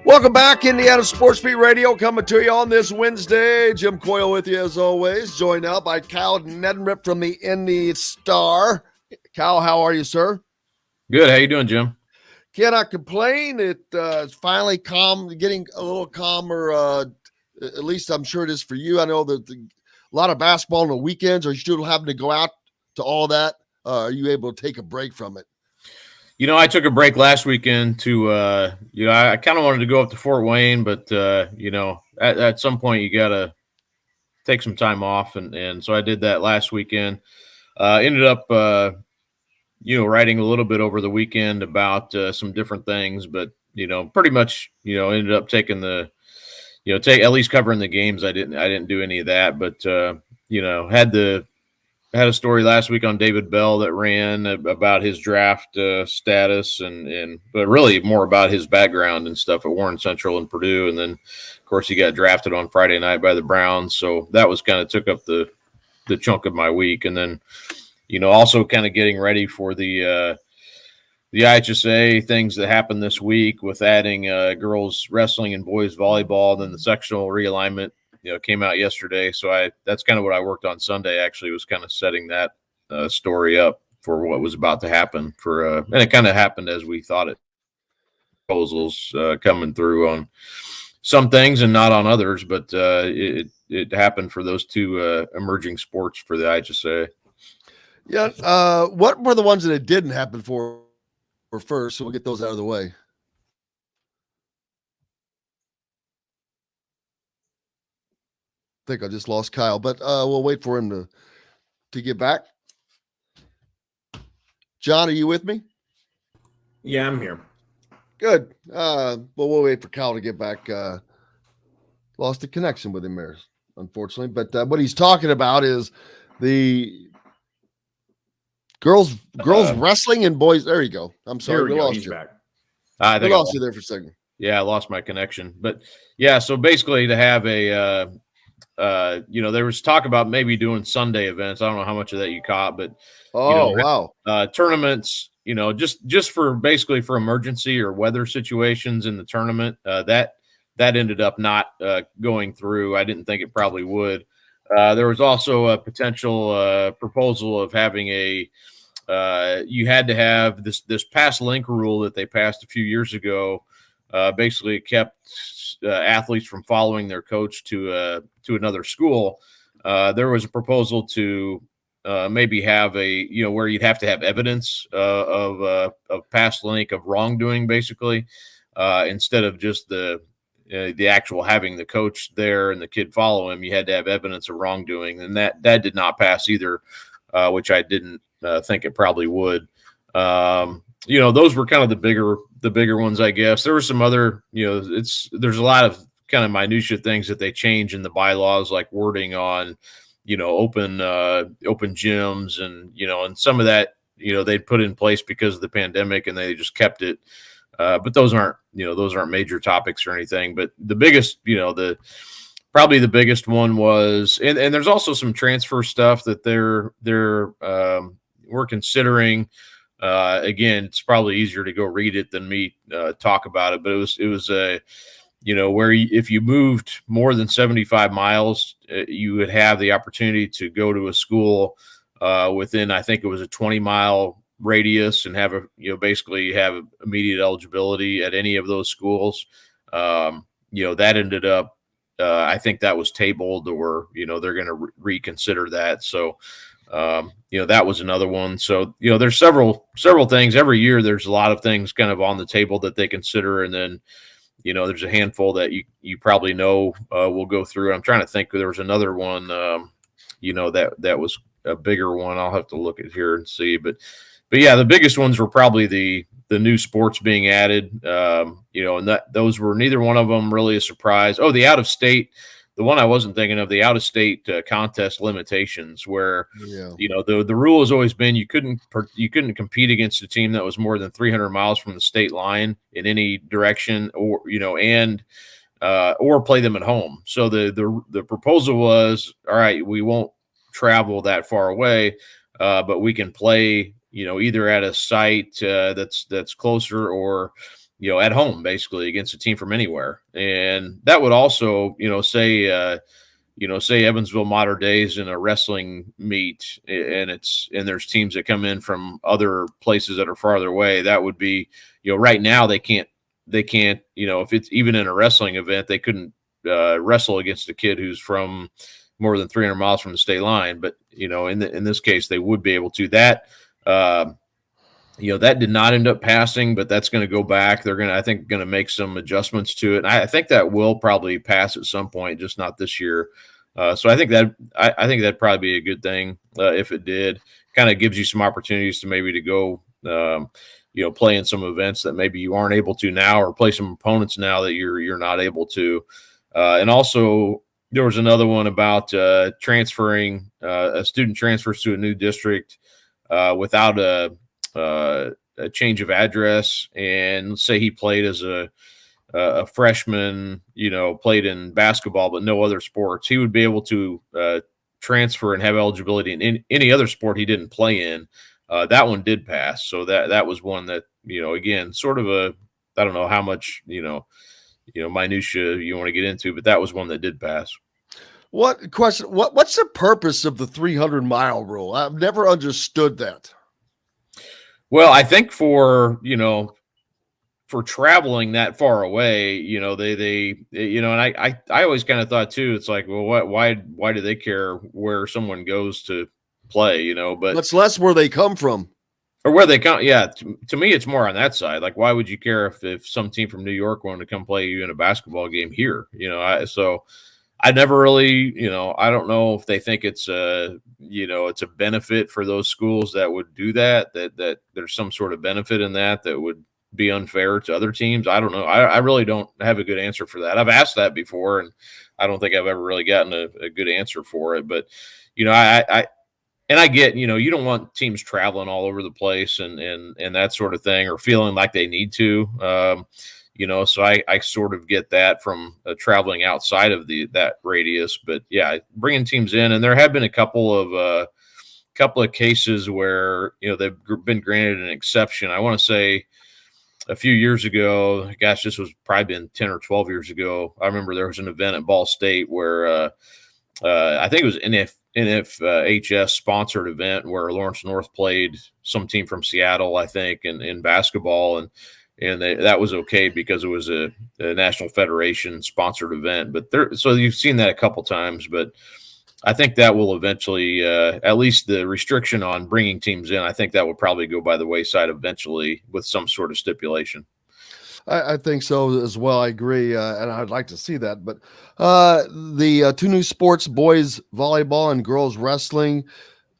Welcome back, Indiana Sports Beat Radio, coming to you on this Wednesday. Jim Coyle with you as always, joined now by Kyle Neddenriep from the Indy Star. Kyle, how are you, sir? Good. How you doing, Jim? Cannot complain. It's finally getting a little calmer. At least I'm sure it is for you. I know that a lot of basketball on the weekends. Are you still having to go out to all that? Are you able to take a break from it? You know, I took a break last weekend to, I kind of wanted to go up to Fort Wayne, but, at some point you got to take some time off. And so I did that last weekend. Ended up, writing a little bit over the weekend about some different things, but, pretty much, ended up taking at least covering the games. I didn't do any of that, but, had a story last week on David Bell that ran about his draft status but really more about his background and stuff at Warren Central and Purdue. And then of course he got drafted on Friday night by the Browns. So that was kind of took up the chunk of my week. And then, also kind of getting ready for the IHSA things that happened this week with adding girls wrestling and boys volleyball. Then the sectional realignment, came out yesterday. So that's kind of what I worked on Sunday. Actually, was kind of setting that story up for what was about to happen and it kind of happened as we thought it. Proposals coming through on some things and not on others, but it happened for those two emerging sports for the IHSA. Yeah. What were the ones that it didn't happen for first? So we'll get those out of the way. I think I just lost Kyle, but we'll wait for him to get back. John, are you with me? Yeah, I'm here. Good. Well, we'll wait for Kyle to get back. Lost the connection with him there, unfortunately. But what he's talking about is the girls wrestling and boys. There you go. I'm sorry, we lost you. Back. I think we lost you there for a second. Yeah, I lost my connection. But yeah, so basically to have a there was talk about maybe doing Sunday events. I don't know how much of that you caught, but wow. Tournaments, just for basically for emergency or weather situations in the tournament, that ended up not going through. I didn't think it probably would. There was also a potential proposal of having you had to have this pass link rule that they passed a few years ago. Basically kept athletes from following their coach to another school. There was a proposal to maybe have where you'd have to have evidence of past link of wrongdoing, basically, instead of just the actual having the coach there and the kid follow him. You had to have evidence of wrongdoing, and that did not pass either, which I didn't think it probably would. Those were kind of the bigger ones, I guess. There were some other, there's a lot of kind of minutia things that they change in the bylaws, like wording on, open gyms and some of that, they'd put in place because of the pandemic and they just kept it. But those aren't major topics or anything. But the biggest, probably the biggest one was, and there's also some transfer stuff that we're considering. Again, it's probably easier to go read it than me talk about it, but it was where if you moved more than 75 miles, you would have the opportunity to go to a school within, I think it was a 20-mile radius, and have basically have immediate eligibility at any of those schools. That ended up, I think that was tabled, or they're going to reconsider that. So that was another one. So, there's several things every year. There's a lot of things kind of on the table that they consider. And then, there's a handful that you probably will go through. I'm trying to think. There was another one, that was a bigger one. I'll have to look at here and see, but yeah, the biggest ones were probably the new sports being added, and those were neither one of them really a surprise. Oh, the out of state. The one I wasn't thinking of, the out-of-state contest limitations, where the rule has always been you couldn't compete against a team that was more than 300 miles from the state line in any direction, or or play them at home. So the proposal was, all right, we won't travel that far away, but we can play either at a site that's closer, or at home, basically, against a team from anywhere. And that would also, say Evansville Mater Dei's in a wrestling meet, and there's teams that come in from other places that are farther away. That would be, right now they can't, if it's even in a wrestling event, they couldn't wrestle against a kid who's from more than 300 miles from the state line. But, in this case, they would be able to. That, that did not end up passing, but that's going to go back. They're going to make some adjustments to it. And I think that will probably pass at some point, just not this year. So I think that'd probably be a good thing if it did. Kind of gives you some opportunities to maybe to go, play in some events that maybe you aren't able to now, or play some opponents now that you're not able to. And also there was another one about transferring a student transfers to a new district without a change of address, and let's say he played as a freshman, played in basketball but no other sports. He would be able to transfer and have eligibility in any other sport he didn't play in. That one did pass. So that was one that, again, sort of I don't know how much, minutia you want to get into, but that was one that did pass. What's the purpose of the 300-mile rule? I've never understood that. Well, I think for traveling that far away, and I always kind of thought too, it's like, well, why do they care where someone goes to play, but it's less where they come from or where they come. Yeah. To me, it's more on that side. Like, why would you care if some team from New York wanted to come play you in a basketball game here? So I never really, I don't know if they think it's it's a benefit for those schools that would do that there's some sort of benefit in that would be unfair to other teams. I don't know. I really don't have a good answer for that. I've asked that before, and I don't think I've ever really gotten a good answer for it. But, I get, you don't want teams traveling all over the place and that sort of thing, or feeling like they need to, so I sort of get that from traveling outside of that radius. But yeah, bringing teams in, and there have been a couple of cases where, they've been granted an exception. I want to say a few years ago, gosh, this was probably been 10 or 12 years ago. I remember there was an event at Ball State where I think it was NFHS sponsored event where Lawrence North played some team from Seattle, I think, in basketball, and that was okay because it was a National Federation sponsored event. But so you've seen that a couple times, but I think that will eventually, at least the restriction on bringing teams in, I think that will probably go by the wayside eventually with some sort of stipulation. I think so as well. I agree, and I'd like to see that. But the two new sports, boys volleyball and girls wrestling,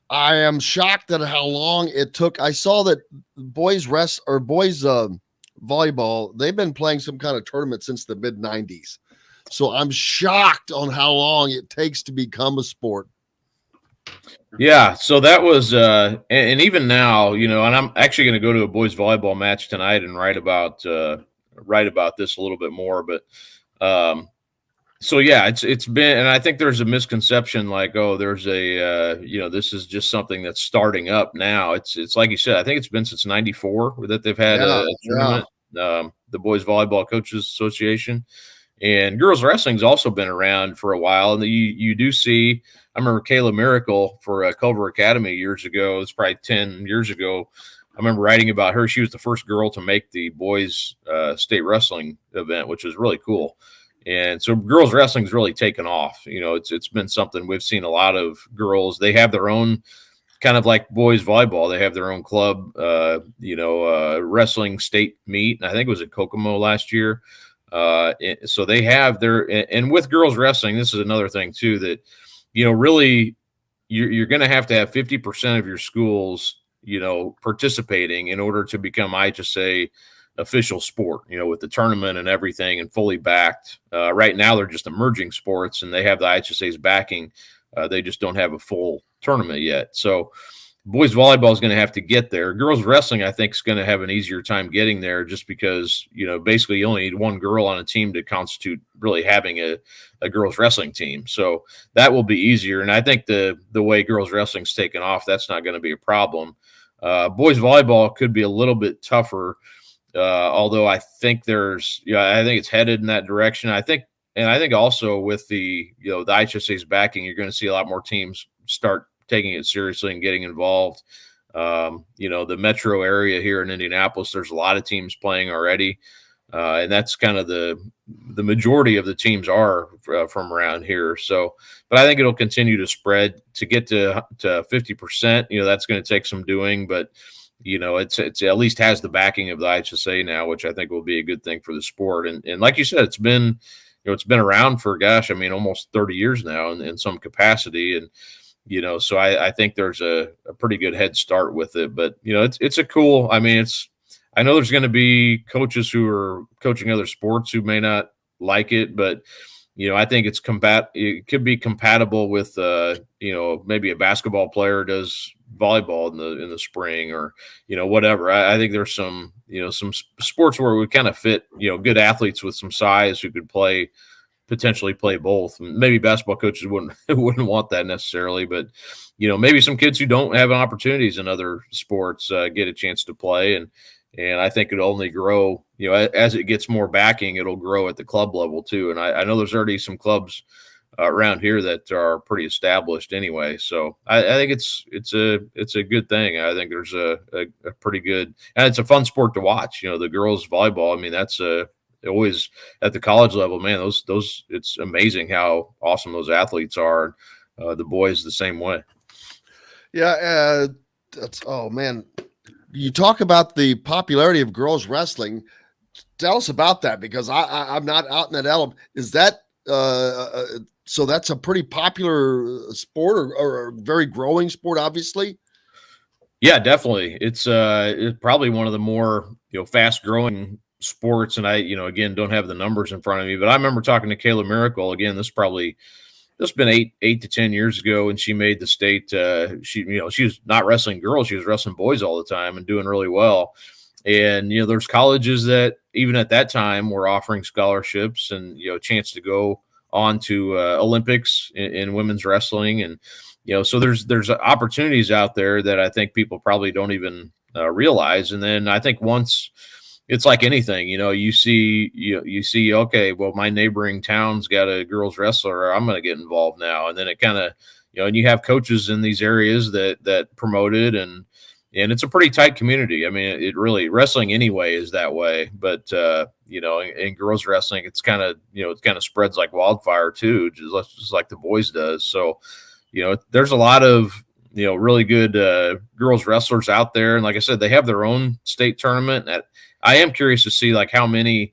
I am shocked at how long it took. I saw that boys volleyball, they've been playing some kind of tournament since the mid-90s. So I'm shocked on how long it takes to become a sport. Yeah, so that was, and even now, and I'm actually going to go to a boys volleyball match tonight and write about this a little bit more. But so yeah, it's been, and I think there's a misconception like, oh, there's this is just something that's starting up now. It's like you said, I think it's been since '94 that they've had a tournament, the Boys Volleyball Coaches Association. And girls wrestling's also been around for a while. And you do see, I remember Kayla Miracle for Culver Academy years ago. It's probably 10 years ago. I remember writing about her. She was the first girl to make the boys state wrestling event, which was really cool. And so girls wrestling's really taken off. It's been something we've seen a lot of girls. They have their own, kind of like boys volleyball. They have their own club, wrestling state meet. And I think it was at Kokomo last year. So they have and with girls wrestling, this is another thing too, that, really you're going to have 50% of your schools, participating in order to become IHSA official sport, with the tournament and everything and fully backed. Right now they're just emerging sports and they have the IHSA's backing. They just don't have a full tournament yet. So boys volleyball is going to have to get there. Girls wrestling, I think, is going to have an easier time getting there just because, basically you only need one girl on a team to constitute really having a girls wrestling team. So that will be easier. And I think the way girls wrestling's taken off, that's not going to be a problem. Boys volleyball could be a little bit tougher, although I think I think it's headed in that direction. I think also with the IHSA's backing, you're going to see a lot more teams start taking it seriously and getting involved. The metro area here in Indianapolis, there's a lot of teams playing already. And that's kind of the majority of the teams are from around here. So, but I think it'll continue to spread to get to 50%. That's going to take some doing, but it's at least has the backing of the IHSA now, which I think will be a good thing for the sport. And like you said, it's been around for, almost 30 years now in some capacity. And, so I think there's a pretty good head start with it, but it's a cool, I know there's going to be coaches who are coaching other sports who may not like it, but I think it could be compatible with maybe a basketball player does volleyball in the spring or whatever. I think there's some sports where we kind of fit good athletes with some size who could play potentially play both. Maybe basketball coaches wouldn't want that necessarily, but maybe some kids who don't have opportunities in other sports get a chance to play, and I think it'll only grow. As it gets more backing, it'll grow at the club level too. And I know there's already some clubs around here that are pretty established anyway. So I think it's a good thing. I think there's a pretty good, and it's a fun sport to watch. The girls volleyball. I mean, that's always at the college level, man. Those it's amazing how awesome those athletes are. The boys the same way. Yeah, oh man. You talk about the popularity of girls wrestling. Tell us about that, because I'm not out in that element. Is that so? That's a pretty popular sport, or a very growing sport, obviously. Yeah, definitely. It's probably one of the more fast growing sports. And I again don't have the numbers in front of me, but I remember talking to Kayla Miracle again. This been 8 to 10 years ago, and she made the state. She was not wrestling girls; she was wrestling boys all the time and doing really well. And there's colleges that even at that time were offering scholarships and a chance to go on to Olympics in women's wrestling, and so there's opportunities out there that I think people probably don't even realize. And then I think once. It's like anything, you see, okay, well, my neighboring town's got a girls wrestler, I'm going to get involved now. And then it kind of, and you have coaches in these areas that promote it, and it's a pretty tight community. I mean, it really, wrestling anyway is that way, but in girls wrestling, it's kind of, it kind of spreads like wildfire too, just like the boys does. So, there's a lot of, really good girls wrestlers out there. And like I said, they have their own state tournament. I am curious to see like how many,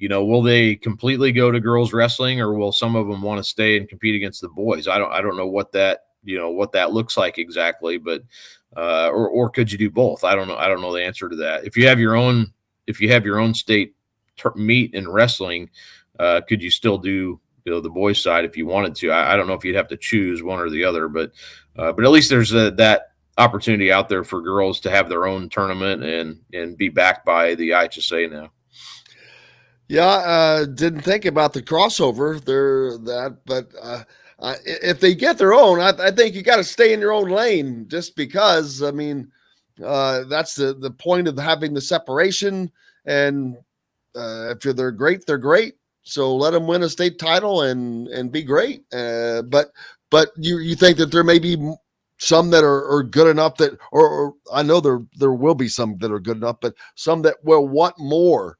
will they completely go to girls wrestling, or will some of them want to stay and compete against the boys? I don't know what that, what that looks like exactly, but, or could you do both? I don't know the answer to that. If you have your own state meet in wrestling, could you still do, the boys side if you wanted to? I don't know if you'd have to choose one or the other, but at least there's that opportunity out there for girls to have their own tournament and be backed by the IHSA now. Yeah, didn't think about the crossover there, but if they get their own, I think you got to stay in your own lane, just because, I mean, that's the point of having the separation. And if they're great, they're great. So let them win a state title and be great. But you think that there may be some that are good enough that, or I know there will be some that are good enough, but some that will want more.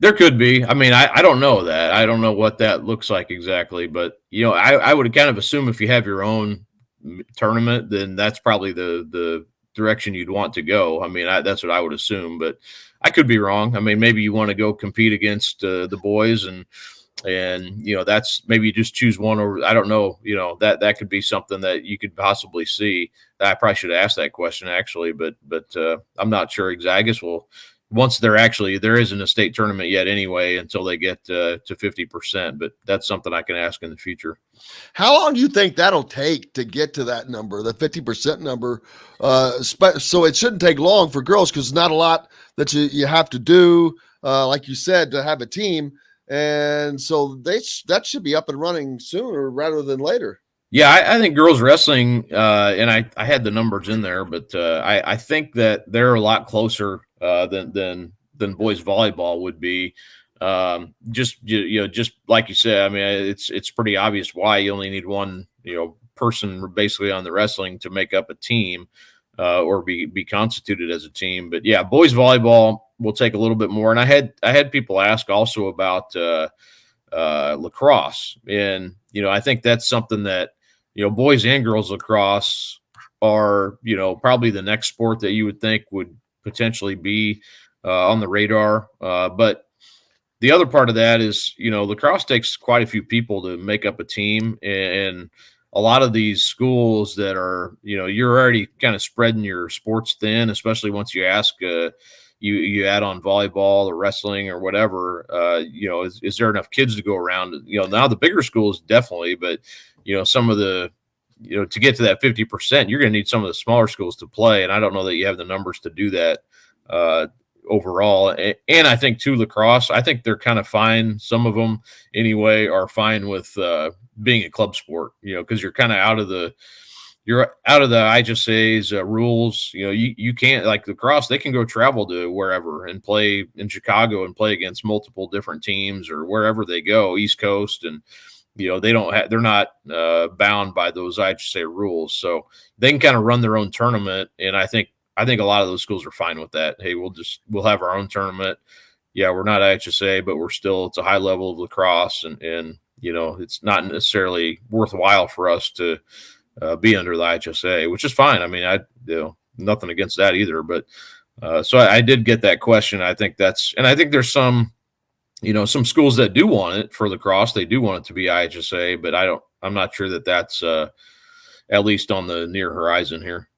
There could be. I mean, I don't know that. I don't know what that looks like exactly, but I would kind of assume if you have your own tournament, then that's probably the direction you'd want to go. I mean, that's what I would assume, but I could be wrong. I mean, maybe you want to go compete against the boys, and that's maybe you just choose one over. I don't know. That could be something that you could possibly see. I probably should have asked that question actually, but I'm not sure exactly. I guess once there isn't a state tournament yet anyway until they get to 50%, but that's something I can ask in the future. How long do you think that'll take to get to that number, the 50% number? So it shouldn't take long for girls, because not a lot that you have to do, like you said, to have a team. And so that should be up and running sooner rather than later. Yeah, I think girls wrestling, and I had the numbers in there, but I think that they're a lot closer than boys volleyball would be. Just like you said, I mean, it's pretty obvious why you only need one person basically on the wrestling to make up a team, or be constituted as a team. But yeah, boys volleyball will take a little bit more. And I had people ask also about lacrosse, and I think that's something that boys and girls lacrosse are probably the next sport that you would think would potentially be on the radar. But the other part of that is, lacrosse takes quite a few people to make up a team, and a lot of these schools that are, you're already kind of spreading your sports thin, especially once you ask, you add on volleyball or wrestling or whatever, is there enough kids to go around? Now the bigger schools definitely, but some of the, to get to that 50%, you're going to need some of the smaller schools to play. And I don't know that you have the numbers to do that overall. And I think too, lacrosse, I think they're kind of fine. Some of them anyway are fine with being a club sport, because you're kind of out of the IHSA's rules. You can't, like lacrosse, they can go travel to wherever and play in Chicago and play against multiple different teams or wherever they go, East Coast, and they're not bound by those IHSA rules, so they can kind of run their own tournament. And I think a lot of those schools are fine with that. Hey, we'll have our own tournament. Yeah, we're not IHSA, but it's a high level of lacrosse, and it's not necessarily worthwhile for us to be under the IHSA, which is fine. I mean, nothing against that either. But so I did get that question. I think there's some schools that do want it for lacrosse. They do want it to be IHSA, but I'm not sure that that's at least on the near horizon here.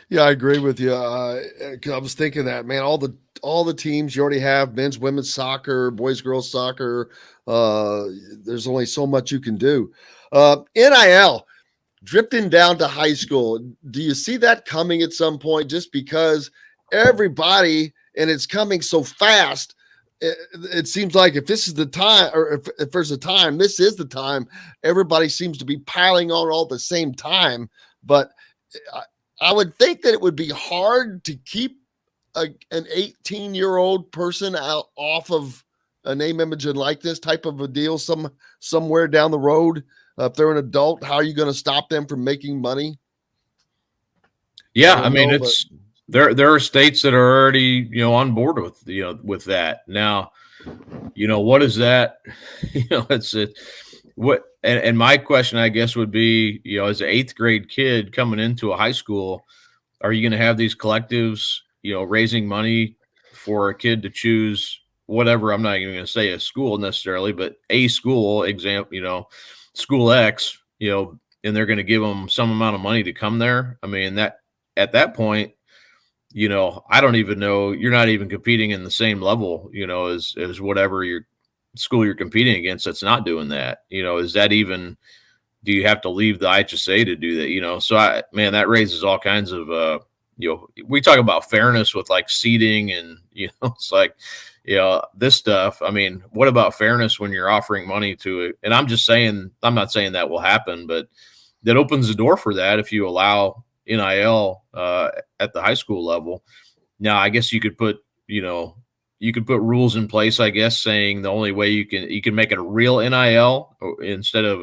Yeah, I agree with you. 'Cause I was thinking that, man, all the teams you already have, men's, women's soccer, boys, girls soccer. There's only so much you can do. NIL drifting down to high school. Do you see that coming at some point? Just because everybody, and it's coming so fast. It seems like if this is the time, or if there's a time, this is the time. Everybody seems to be piling on all at the same time. But I would think that it would be hard to keep an 18-year-old person out off of a name, image, and likeness type of a deal somewhere down the road. If they're an adult, how are you going to stop them from making money? Yeah, I mean, there are states that are already on board with that. Now, what is that? And my question, I guess, would be, as an 8th grade kid coming into a high school, are you going to have these collectives, raising money for a kid to choose whatever? I'm not even going to say a school necessarily, but a school example, school X, and they're going to give them some amount of money to come there. I mean, that at that point, I don't even know, you're not even competing in the same level, as whatever your school you're competing against that's not doing that. Is that even, do you have to leave the IHSA to do that? So that raises all kinds of, we talk about fairness with like seating and, it's like, this stuff. I mean, what about fairness when you're offering money to it? And I'm not saying that will happen, but that opens the door for that if you allow NIL at the high school level. Now, I guess you could put rules in place, I guess, saying the only way you can make it a real NIL instead of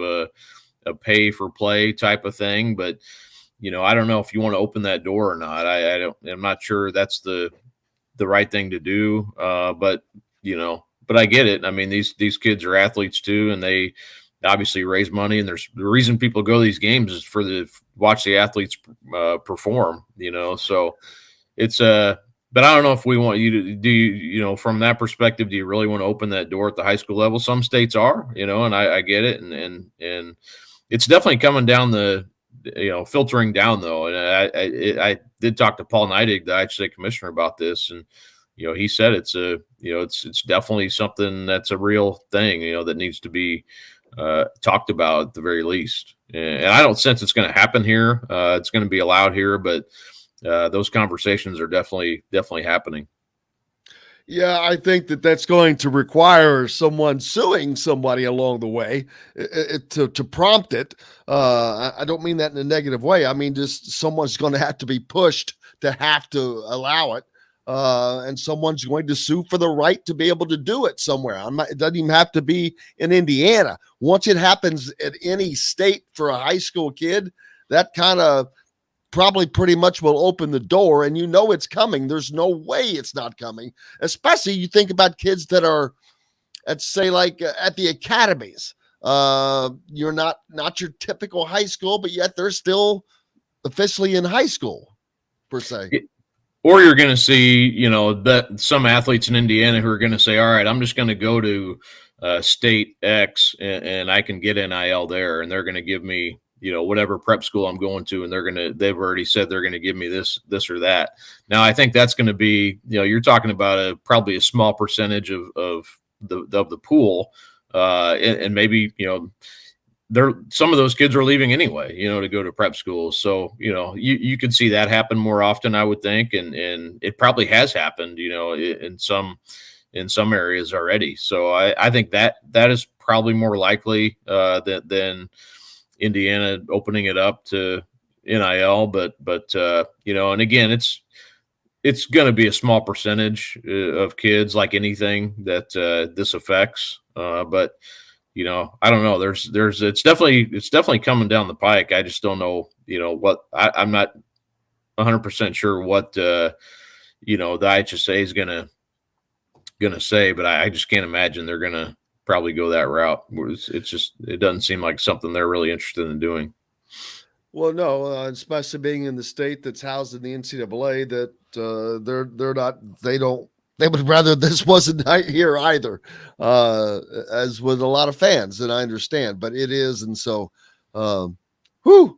a pay for play type of thing. But, I don't know if you want to open that door or not. I'm not sure that's the right thing to do. But I get it. I mean, these kids are athletes too, and they obviously raise money, and there's the reason people go to these games is watch the athletes perform, so it's but I don't know if we want you to do, from that perspective, do you really want to open that door at the high school level? Some states are, and I get it. And it's definitely coming down filtering down though. And I did talk to Paul Neidig, the IHSA commissioner, about this. And, he said it's definitely something that's a real thing, that needs to be talked about at the very least. And I don't sense it's going to happen here. It's going to be allowed here, but those conversations are definitely happening. Yeah, I think that's going to require someone suing somebody along the way to prompt it. I don't mean that in a negative way. I mean, just someone's going to have to be pushed to have to allow it. And someone's going to sue for the right to be able to do it somewhere. It doesn't even have to be in Indiana. Once it happens at any state for a high school kid, that kind of probably pretty much will open the door, and it's coming. There's no way it's not coming, especially you think about kids that are, let's say, like at the academies. You're not your typical high school, but yet they're still officially in high school per se. Or you're going to see, that some athletes in Indiana who are going to say, all right, I'm just going to go to state X and I can get NIL there, and they're going to give me, whatever prep school I'm going to, and they've already said they're going to give me this or that. Now, I think that's going to be, you're talking about probably a small percentage of the pool, and maybe, some of those kids are leaving anyway, to go to prep schools. So, you could see that happen more often, I would think. And it probably has happened, in some areas already. So I think that is probably more likely than Indiana opening it up to NIL. But and again, it's going to be a small percentage of kids, like anything that this affects. But I don't know. It's definitely coming down the pike. I just don't know, what I'm not 100% sure what, the IHSA is going to say, but I just can't imagine they're going to probably go that route. It doesn't seem like something they're really interested in doing. Well, no, especially being in the state that's housed in the NCAA, that they would rather this wasn't here either, as with a lot of fans, and I understand, but it is. And so,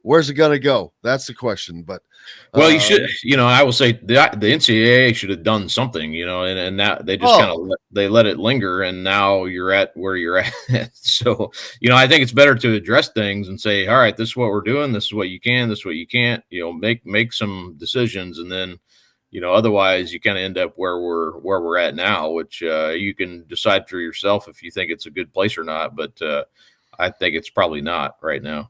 where's it going to go? That's the question. But, well, you should, I will say the NCAA should have done something, and that they just kind of let it linger, and now you're at where you're at. So, I think it's better to address things and say, all right, this is what we're doing. This is what you can, this is what you can't, make some decisions. And then, otherwise you kind of end up where we're at now, which you can decide for yourself if you think it's a good place or not. But I think it's probably not right now.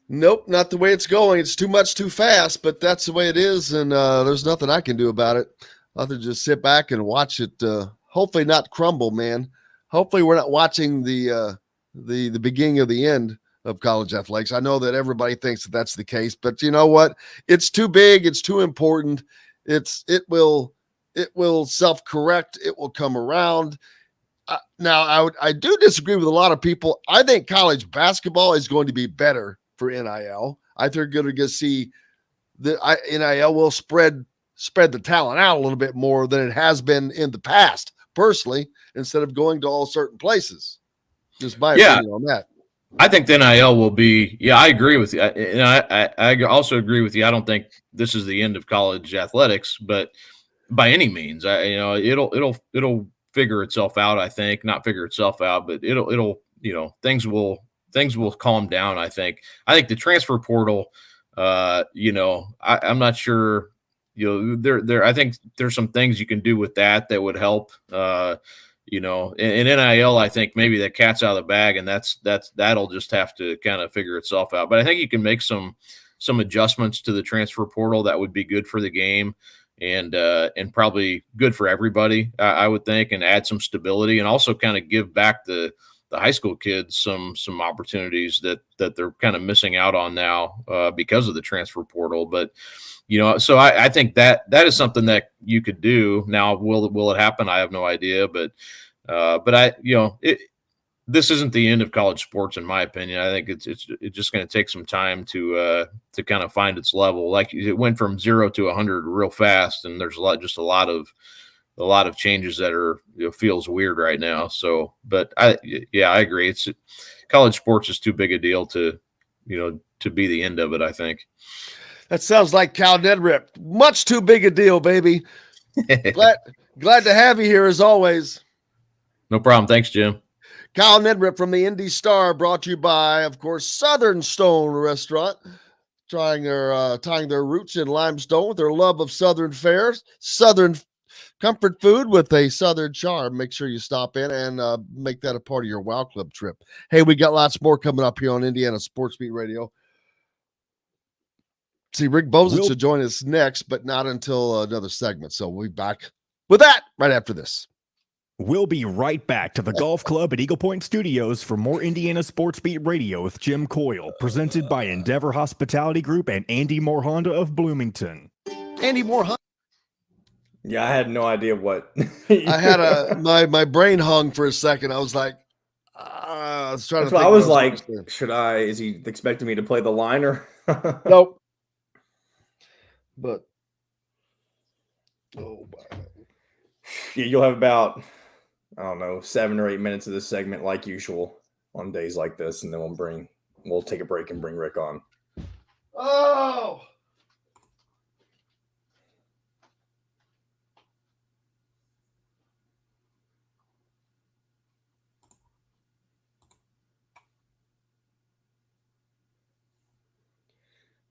Nope, not the way it's going. It's too much too fast, but that's the way it is, and there's nothing I can do about it other than just sit back and watch it. Hopefully not crumble, man. Hopefully we're not watching the beginning of the end of college athletics. I know that everybody thinks that that's the case, but you know what? It's too big. It's too important. It will self-correct. It will come around. Now, I do disagree with a lot of people. I think college basketball is going to be better for NIL. I think they're going to see the NIL will spread the talent out a little bit more than it has been in the past, personally, instead of going to all certain places. Just my opinion on that. I think the NIL will be, I agree with you. And I also agree with you. I don't think this is the end of college athletics, but by any means, it'll figure itself out. I think not figure itself out, but it'll things will calm down. I think the transfer portal, I'm not sure, I think there's some things you can do with that would help, in NIL, I think maybe the cat's out of the bag, and that'll just have to kind of figure itself out. But I think you can make some adjustments to the transfer portal that would be good for the game and probably good for everybody, I would think, and add some stability and also kind of give back the high school kids some opportunities that they're kind of missing out on now because of the transfer portal. But so I think that is something that you could do. Now, will it happen? I have no idea, but this isn't the end of college sports, in my opinion. I think it's just going to take some time to kind of find its level. Like, it went from 0 to 100 real fast, and there's a lot of changes that are feels weird right now. So, but I agree. It's college sports is too big a deal to be the end of it, I think. That sounds like Cal Neddenriep. Much too big a deal, baby. Glad to have you here as always. No problem. Thanks, Jim. Kyle Neddenriep from the Indy Star, brought to you by, of course, Southern Stone Restaurant, tying their roots in limestone with their love of Southern fares, Southern comfort food with a Southern charm. Make sure you stop in and make that a part of your Wow Club trip. Hey, we got lots more coming up here on Indiana Sports Beat Radio. See, Rick Bozich will join us next, but not until another segment. So we'll be back with that right after this. We'll be right back to the Golf Club at Eagle Point Studios for more Indiana Sports Beat Radio with Jim Coyle, presented by Endeavor Hospitality Group and Andy Moore Honda of Bloomington. Andy Moore Honda. Yeah, I had no idea what. I had my brain hung for a second. I was like, I was trying to think. I was like, is he expecting me to play the liner? Nope. But, oh, my. Yeah, you'll have about, 7 or 8 minutes of this segment like usual on days like this, and then we'll take a break and bring Rick on. Oh!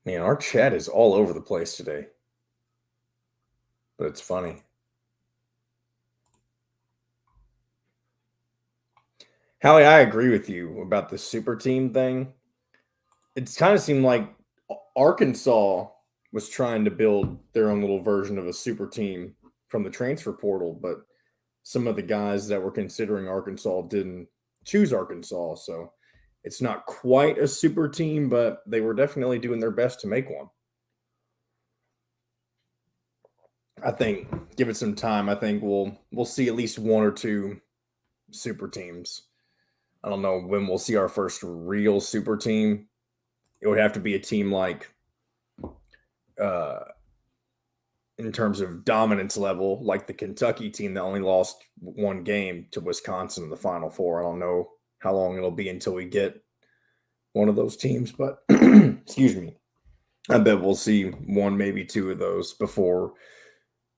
Man, our chat is all over the place today. But it's funny. Hallie, I agree with you about the super team thing. It's kind of seemed like Arkansas was trying to build their own little version of a super team from the transfer portal, but some of the guys that were considering Arkansas didn't choose Arkansas. So it's not quite a super team, but they were definitely doing their best to make one. I think give it some time. I think we'll see at least one or two super teams. I don't know when we'll see our first real super team. It would have to be a team like in terms of dominance level, like the Kentucky team that only lost one game to Wisconsin in the Final Four. I don't know how long it'll be until we get one of those teams, but excuse me. I bet we'll see one, maybe two of those before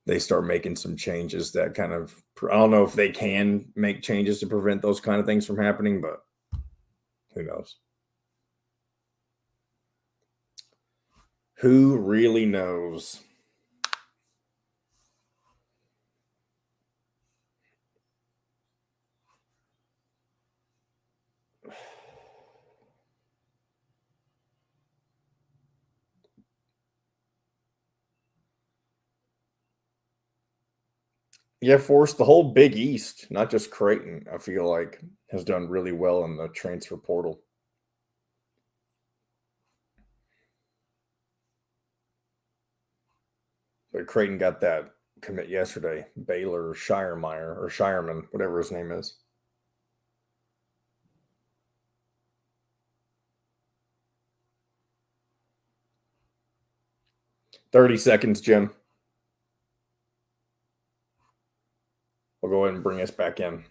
they start making some changes that kind of, I don't know if they can make changes to prevent those kind of things from happening, but who knows? Who really knows? Yeah, Forrest, the whole Big East, not just Creighton, I feel like has done really well in the transfer portal. But Creighton got that commit yesterday, Baylor Shireman, whatever his name is. $30 seconds, Jim. We'll go ahead and bring us back in.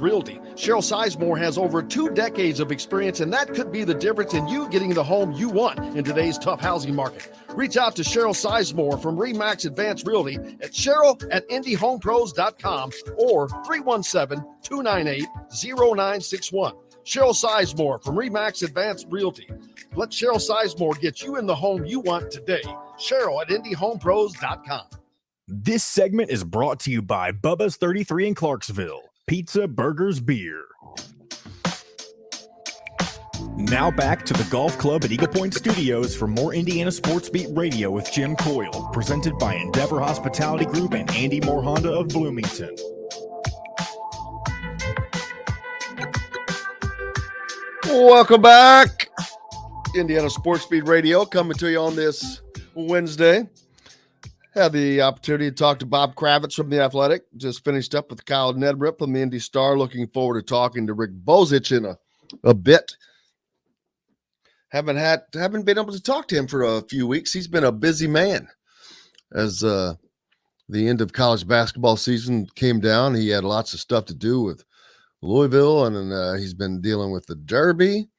Realty. Cheryl Sizemore has over 2 decades of experience, and that could be the difference in you getting the home you want in today's tough housing market. Reach out to Cheryl Sizemore from Remax Advanced Realty at cheryl@indyhomepros.com or 317-298-0961. Cheryl Sizemore from Remax Advanced Realty. Let Cheryl Sizemore get you in the home you want today. Cheryl@indyhomepros.com. This segment is brought to you by Bubba's 33 in Clarksville. Pizza, burgers, beer. Now back to the Golf Club at Eagle Point Studios for more Indiana Sports Beat Radio with Jim Coyle, presented by Endeavor Hospitality Group and Andy Moore Honda of Bloomington. Welcome back. Indiana Sports Beat Radio coming to you on this Wednesday. Had the opportunity to talk to Bob Kravitz from The Athletic. Just finished up with Kyle Neddenriep from the Indy Star. Looking forward to talking to Rick Bozich in a bit. Haven't been able to talk to him for a few weeks. He's been a busy man. As the end of college basketball season came down, he had lots of stuff to do with Louisville, and he's been dealing with the Derby.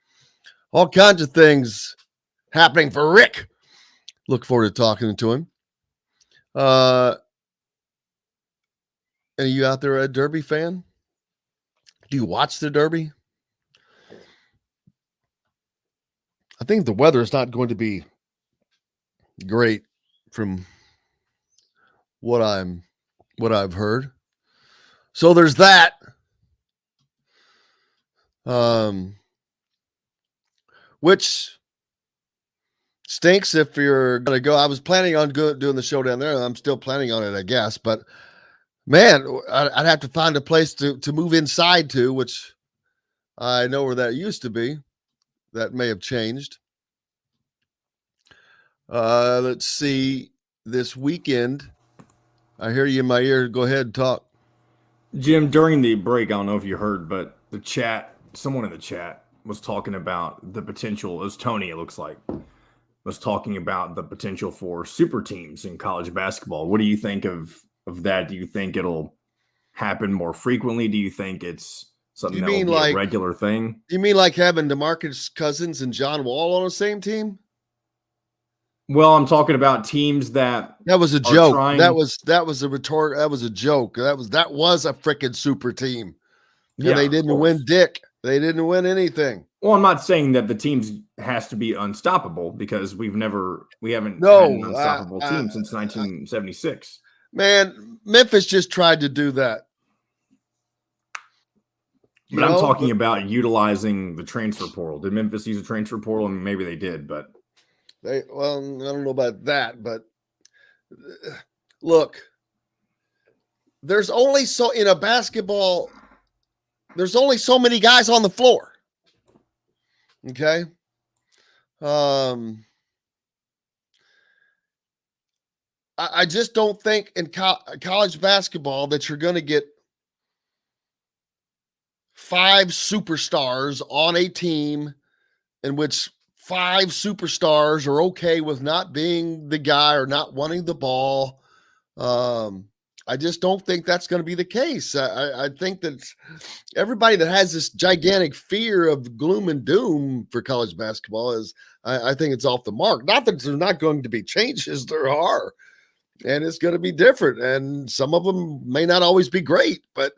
All kinds of things happening for Rick. Look forward to talking to him. Are you out there a Derby fan? Do you watch the Derby? I think the weather is not going to be great from what I've heard. So there's that. Which stinks if you're going to go. I was planning on doing the show down there. I'm still planning on it, I guess. But, man, I'd have to find a place to move inside to, which I know where that used to be. That may have changed. Let's see. This weekend, I hear you in my ear. Go ahead and talk. Jim, during the break, I don't know if you heard, but someone in the chat was talking about the potential, it was Tony, it looks like, was talking about the potential for super teams in college basketball. What do you think of that? Do you think it'll happen more frequently? Do you think it's something that will be a regular thing? You mean like having DeMarcus Cousins and John Wall on the same team? Well, I'm talking about teams that was a joke. That was a retort. That was a joke. That was a freaking super team. And they didn't win dick. They didn't win anything. Well, I'm not saying that the teams has to be unstoppable because we haven't had an unstoppable team since 1976. Man, Memphis just tried to do that. But I'm talking about utilizing the transfer portal. Did Memphis use a transfer portal? I mean, maybe they did, but I don't know about that. But look, there's only in a basketball, there's only so many guys on the floor. Okay. I just don't think in college basketball that you're going to get 5 superstars on a team in which 5 superstars are okay with not being the guy or not wanting the ball. I just don't think that's going to be the case. I think that everybody that has this gigantic fear of gloom and doom for college basketball I think it's off the mark. Not that there's not going to be changes, there are, and it's going to be different, and some of them may not always be great. But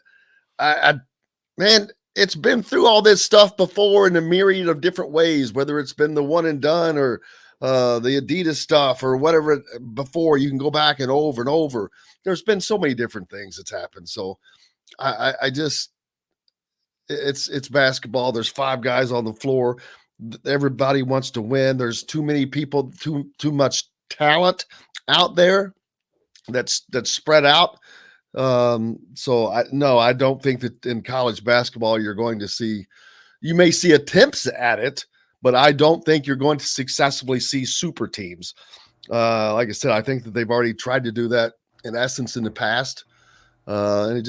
man, it's been through all this stuff before in a myriad of different ways, whether it's been the one and done or the Adidas stuff or whatever before. You can go back and over. There's been so many different things that's happened. So I just, it's basketball. There's 5 guys on the floor. Everybody wants to win. There's too many people, too much talent out there that's spread out. So I don't think that in college basketball you're going to see, you may see attempts at it, but I don't think you're going to successfully see super teams. Like I said, I think that they've already tried to do that in essence in the past. And it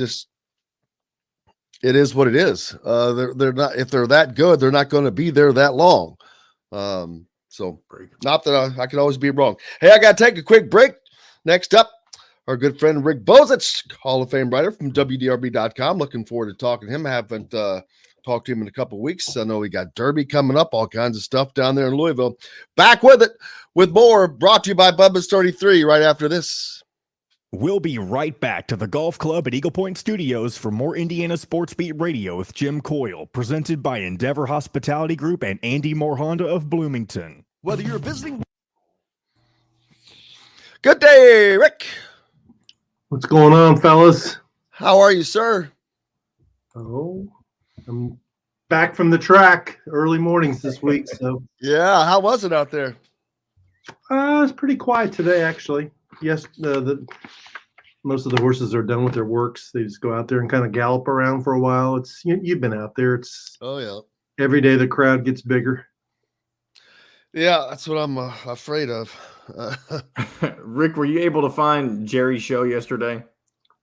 is what it is. They're not, if they're that good, they're not going to be there that long. So not that I could always be wrong. Hey, I got to take a quick break. Next up, our good friend Rick Bozich, Hall of Fame writer from WDRB.com. Looking forward to talking to him. I haven't talked to him in a couple of weeks. I know we got Derby coming up, all kinds of stuff down there in Louisville. Back with it with more, brought to you by Bubba's 33 right after this. We'll be right back to the Golf Club at Eagle Point Studios for more Indiana Sports Beat Radio with Jim Coyle, presented by Endeavor Hospitality Group and Andy Moore Honda of Bloomington. Whether you're visiting. Good day, Rick. What's going on, fellas? How are you, sir? Oh, I'm back from the track early mornings this week. So yeah, how was it out there? It's pretty quiet today, actually. Yes, most of the horses are done with their works. They just go out there and kind of gallop around for a while. It's you've been out there. It's every day the crowd gets bigger. Yeah, that's what I'm afraid of. Rick, were you able to find Jerry's show yesterday?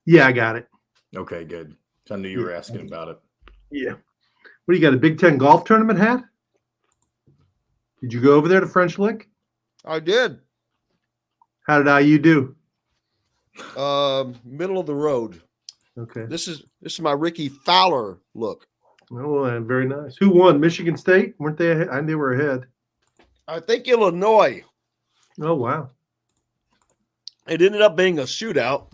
Yeah, I got it. Okay, good. I knew you were asking about it. Yeah. What do you got? A Big Ten golf tournament hat? Did you go over there to French Lick? I did. How did IU do? Middle of the road. Okay. This is my Ricky Fowler look. Oh, very nice. Who won? Michigan State? Weren't they ahead? I knew they were ahead. I think Illinois. Oh, wow. It ended up being a shootout.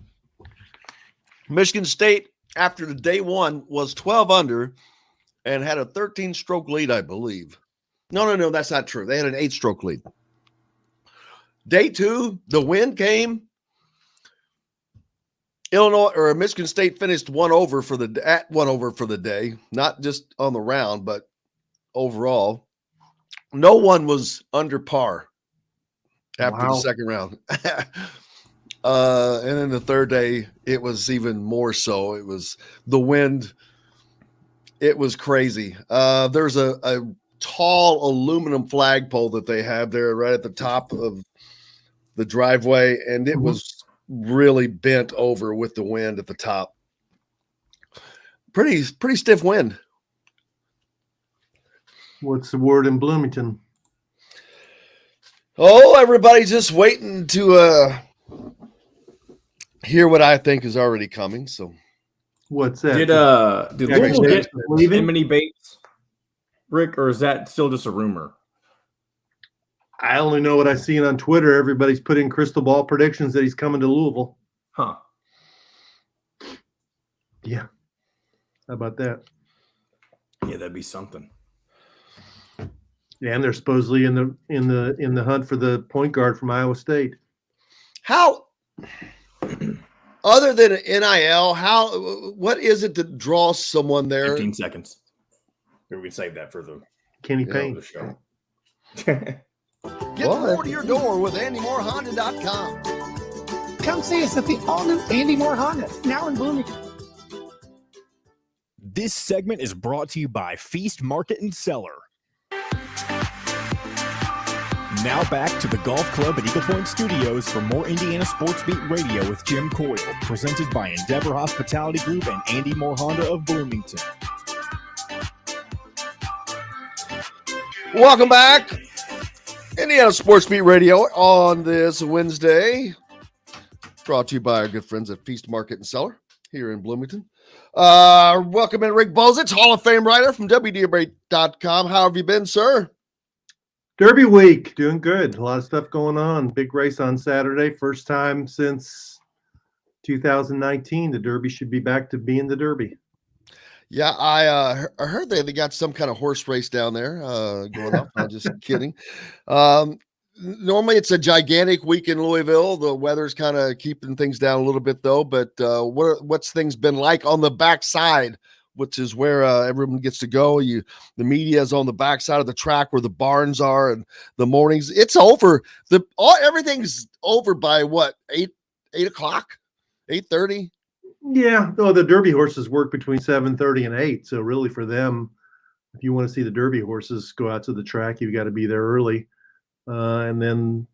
Michigan State, after the day one, was 12 under and had a 13-stroke lead, I believe. No, that's not true. They had an 8-stroke lead. Day two, the wind came. Michigan State finished one over for the day, not just on the round, but overall. No one was under par after the second round. And then the third day, it was even more so. It was the wind. It was crazy. There's a tall aluminum flagpole that they have there right at the top of the driveway, and it was really bent over with the wind at the top. Pretty stiff wind. What's the word in Bloomington? Oh, everybody's just waiting to hear what I think is already coming. So, what's that? Did Louisville get Emily Bates, Rick, or is that still just a rumor? I only know what I've seen on Twitter. Everybody's putting crystal ball predictions that he's coming to Louisville. Huh. Yeah. How about that? Yeah, that'd be something. Yeah, and they're supposedly in the hunt for the point guard from Iowa State. How, other than NIL, what is it that draws someone there? 15 seconds. Maybe we can save that for the Kenny Payne. The show. Get more to your door with AndyMooreHonda.com. Come see us at the all-new Andy Moore Honda, now in Bloomington. This segment is brought to you by Feast Market and Cellar. Now back to the Golf Club at Eagle Point Studios for more Indiana Sports Beat Radio with Jim Coyle, presented by Endeavor Hospitality Group and Andy Moore Honda of Bloomington. Welcome back. Indiana Sports Beat Radio on this Wednesday. Brought to you by our good friends at Feast Market and Cellar here in Bloomington. Welcome in Rick Bozich, Hall of Fame writer from WDRB.com. How have you been, sir? Derby week, doing good. A lot of stuff going on. Big race on Saturday. First time since 2019. The Derby should be back to being the Derby. Yeah, I heard they got some kind of horse race down there going up. I'm just kidding. Normally it's a gigantic week in Louisville. The weather's kind of keeping things down a little bit, though. But what's things been like on the backside, which is where everyone gets to go? The media is on the backside of the track where the barns are, and the mornings. It's over. Everything's over by what, 8 o'clock, 8:30. Yeah, well, the Derby horses work between 7:30 and 8. So really, for them, if you want to see the Derby horses go out to the track, you've got to be there early. And then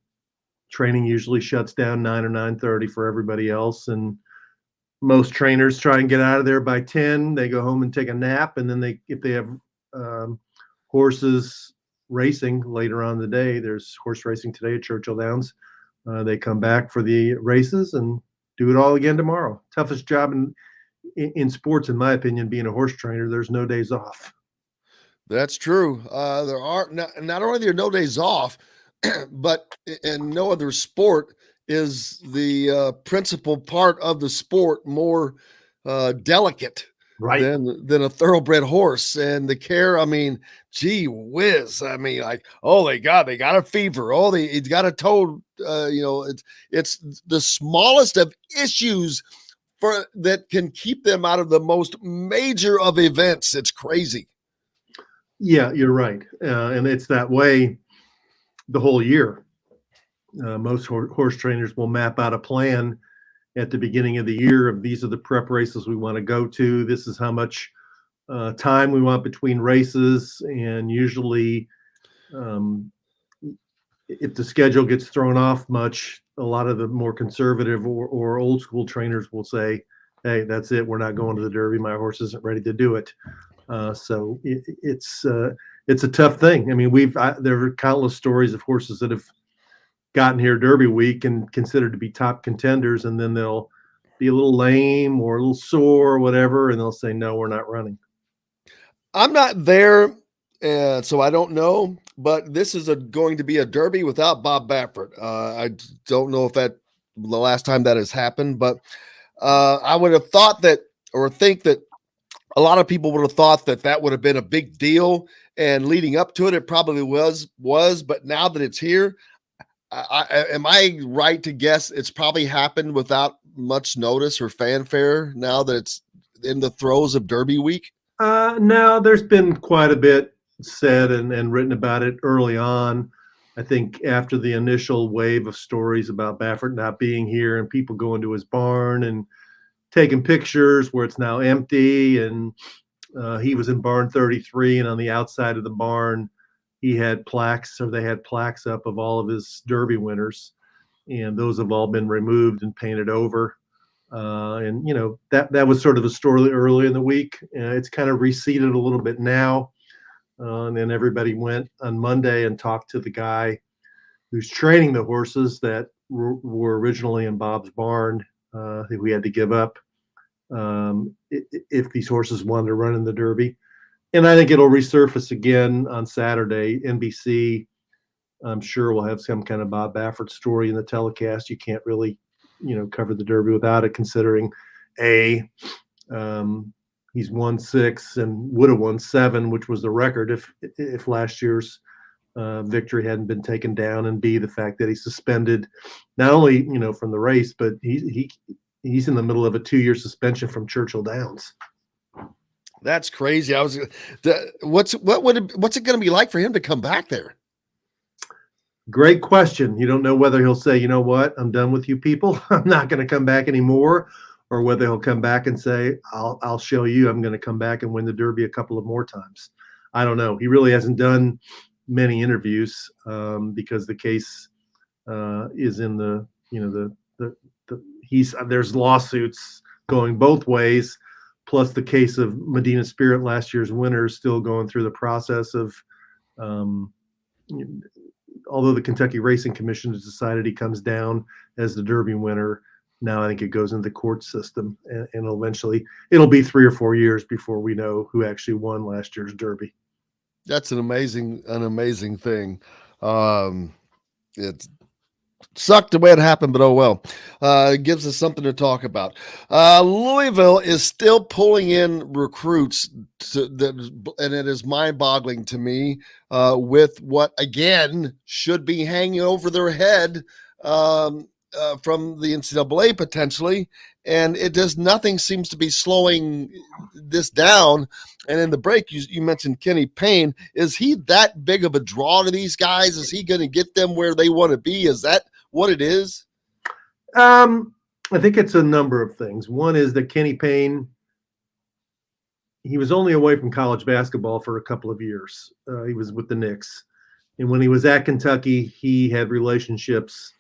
training usually shuts down 9 or 9:30 for everybody else. And most trainers try and get out of there by 10. They go home and take a nap. And then if they have horses racing later on in the day, there's horse racing today at Churchill Downs. They come back for the races and do it all again tomorrow. Toughest job in sports, in my opinion, being a horse trainer. There's no days off. That's true. There are not only there are no days off, but in no other sport is the principal part of the sport more delicate than a thoroughbred horse. And the care, I mean, gee whiz. I mean, like, oh, they got a fever. Oh, it's got a toe. It's the smallest of issues that can keep them out of the most major of events. It's crazy. Yeah, you're right. And it's that way the whole year. Most horse trainers will map out a plan at the beginning of the year of these are the prep races we want to go to. This is how much time we want between races. And usually if the schedule gets thrown off much, a lot of the more conservative or old school trainers will say, hey, that's it. We're not going to the Derby. My horse isn't ready to do it. So it's a tough thing. I mean, there are countless stories of horses that have gotten here Derby week and considered to be top contenders, and then they'll be a little lame or a little sore or whatever, and they'll say, no, we're not running. I'm not there, so I don't know, but this is going to be a Derby without Bob Baffert. I don't know if the last time that has happened, but I would have thought that, or think that a lot of people would have thought that would have been a big deal, and leading up to it, it probably was, but now that it's here, am I right to guess it's probably happened without much notice or fanfare now that it's in the throes of Derby week? No, there's been quite a bit said and written about it early on. I think after the initial wave of stories about Baffert not being here and people going to his barn and taking pictures where it's now empty, and he was in barn 33, and on the outside of the barn he had plaques, or they had plaques up of all of his Derby winners, and those have all been removed and painted over. And that was sort of a story early in the week. It's kind of receded a little bit now, and then everybody went on Monday and talked to the guy who's training the horses that were originally in Bob's barn, that we had to give up if these horses wanted to run in the Derby. And I think it'll resurface again on Saturday. NBC, I'm sure, will have some kind of Bob Baffert story in the telecast. You can't really, cover the Derby without it, considering he's won 6 and would have won 7, which was the record if last year's victory hadn't been taken down, and B, the fact that he's suspended not only from the race, but he's in the middle of a 2-year suspension from Churchill Downs. That's crazy. What's it going to be like for him to come back there? Great question. You don't know whether he'll say, you know what, I'm done with you people. I'm not going to come back anymore, or whether he'll come back and say, I'll show you. I'm going to come back and win the Derby a couple of more times. I don't know. He really hasn't done many interviews because the case is in there's lawsuits going both ways, plus the case of Medina Spirit, last year's winner, still going through the process of although the Kentucky Racing Commission has decided he comes down as the Derby winner. Now I think it goes into the court system, and eventually it'll be 3 or 4 years before we know who actually won last year's Derby. That's an amazing thing. It sucked the way it happened, but oh well. It gives us something to talk about. Louisville is still pulling in recruits, and it is mind-boggling to me with what, again, should be hanging over their head from the NCAA potentially, and nothing seems to be slowing this down. And in the break, you mentioned Kenny Payne. Is he that big of a draw to these guys? Is he going to get them where they want to be? Is that what it is? I think it's a number of things. One is that Kenny Payne, he was only away from college basketball for a couple of years. He was with the Knicks. And when he was at Kentucky, he had relationships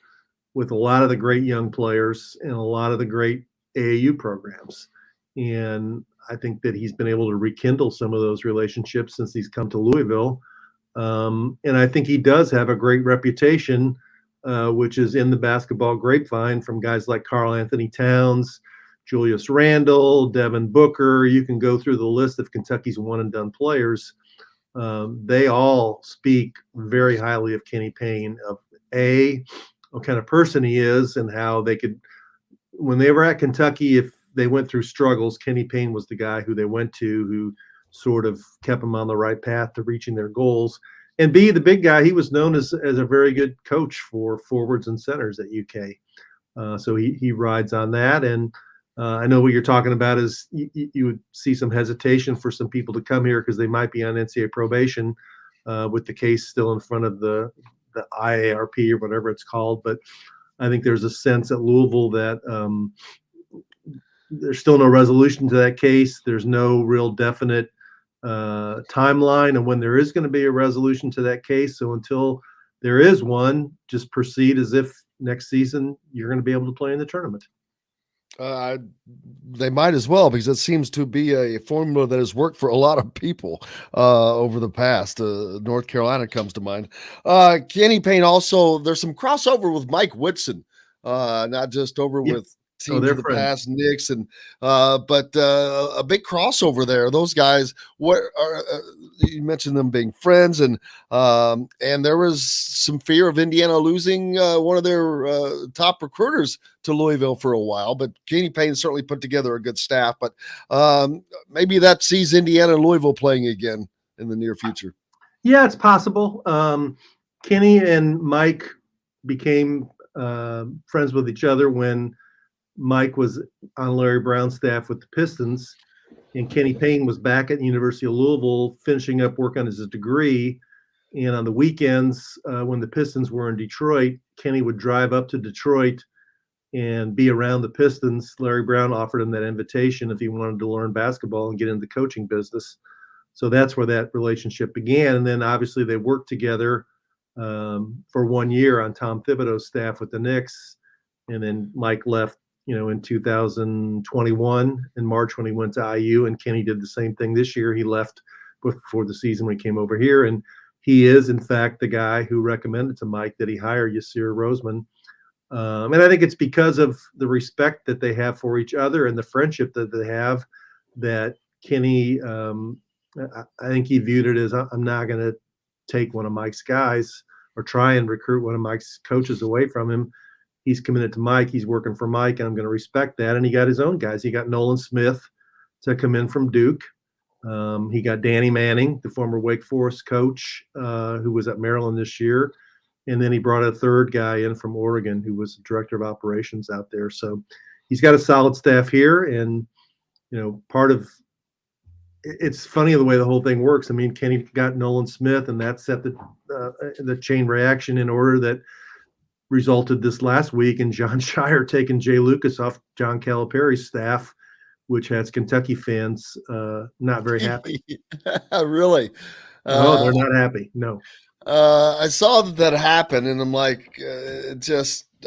with a lot of the great young players and a lot of the great AAU programs. And I think that he's been able to rekindle some of those relationships since he's come to Louisville. And I think he does have a great reputation, which is in the basketball grapevine, from guys like Karl Anthony Towns, Julius Randle, Devin Booker. You can go through the list of Kentucky's one-and-done players. They all speak very highly of Kenny Payne, of what kind of person he is, and how they could, when they were at Kentucky, if they went through struggles, Kenny Payne was the guy who they went to, who sort of kept them on the right path to reaching their goals. And B, the big guy, he was known as a very good coach for forwards and centers at UK. So he rides on that. And I know what you're talking about is you would see some hesitation for some people to come here because they might be on NCAA probation with the case still in front of the IARP or whatever it's called. But I think there's a sense at Louisville that there's still no resolution to that case. There's no real definite timeline and when there is going to be a resolution to that case. So until there is one, just proceed as if next season you're going to be able to play in the tournament. They might as well, because it seems to be a formula that has worked for a lot of people over the past. North Carolina comes to mind. Kenny Payne also, there's some crossover with Mike Whitson, not just over with teams of the past, Knicks, and but a big crossover there. Those guys, what are you mentioned them being friends, and there was some fear of Indiana losing one of their top recruiters to Louisville for a while. But Kenny Payne certainly put together a good staff. But maybe that sees Indiana and Louisville playing again in the near future. Yeah, it's possible. Kenny and Mike became friends with each other when Mike was on Larry Brown's staff with the Pistons, and Kenny Payne was back at the University of Louisville finishing up work on his degree. And on the weekends, when the Pistons were in Detroit, Kenny would drive up to Detroit and be around the Pistons. Larry Brown offered him that invitation if he wanted to learn basketball and get into the coaching business. So that's where that relationship began. And then obviously they worked together for 1 year on Tom Thibodeau's staff with the Knicks. And then Mike left, in 2021 in March when he went to IU, and Kenny did the same thing this year. He left before the season when he came over here. And he is, in fact, the guy who recommended to Mike that he hire Yasir Roseman. And I think it's because of the respect that they have for each other and the friendship that they have that Kenny, I think he viewed it as, I'm not going to take one of Mike's guys or try and recruit one of Mike's coaches away from him. He's committed to Mike. He's working for Mike, and I'm going to respect that. And he got his own guys. He got Nolan Smith to come in from Duke. He got Danny Manning, the former Wake Forest coach, who was at Maryland this year. And then he brought a third guy in from Oregon who was director of operations out there. So he's got a solid staff here. And, it's funny the way the whole thing works. I mean, Kenny got Nolan Smith, and that set the chain reaction in order that resulted this last week in John Shire taking Jay Lucas off John Calipari's staff, which has Kentucky fans not very happy. Really? No, they're not happy. No. I saw that happen, and I'm like,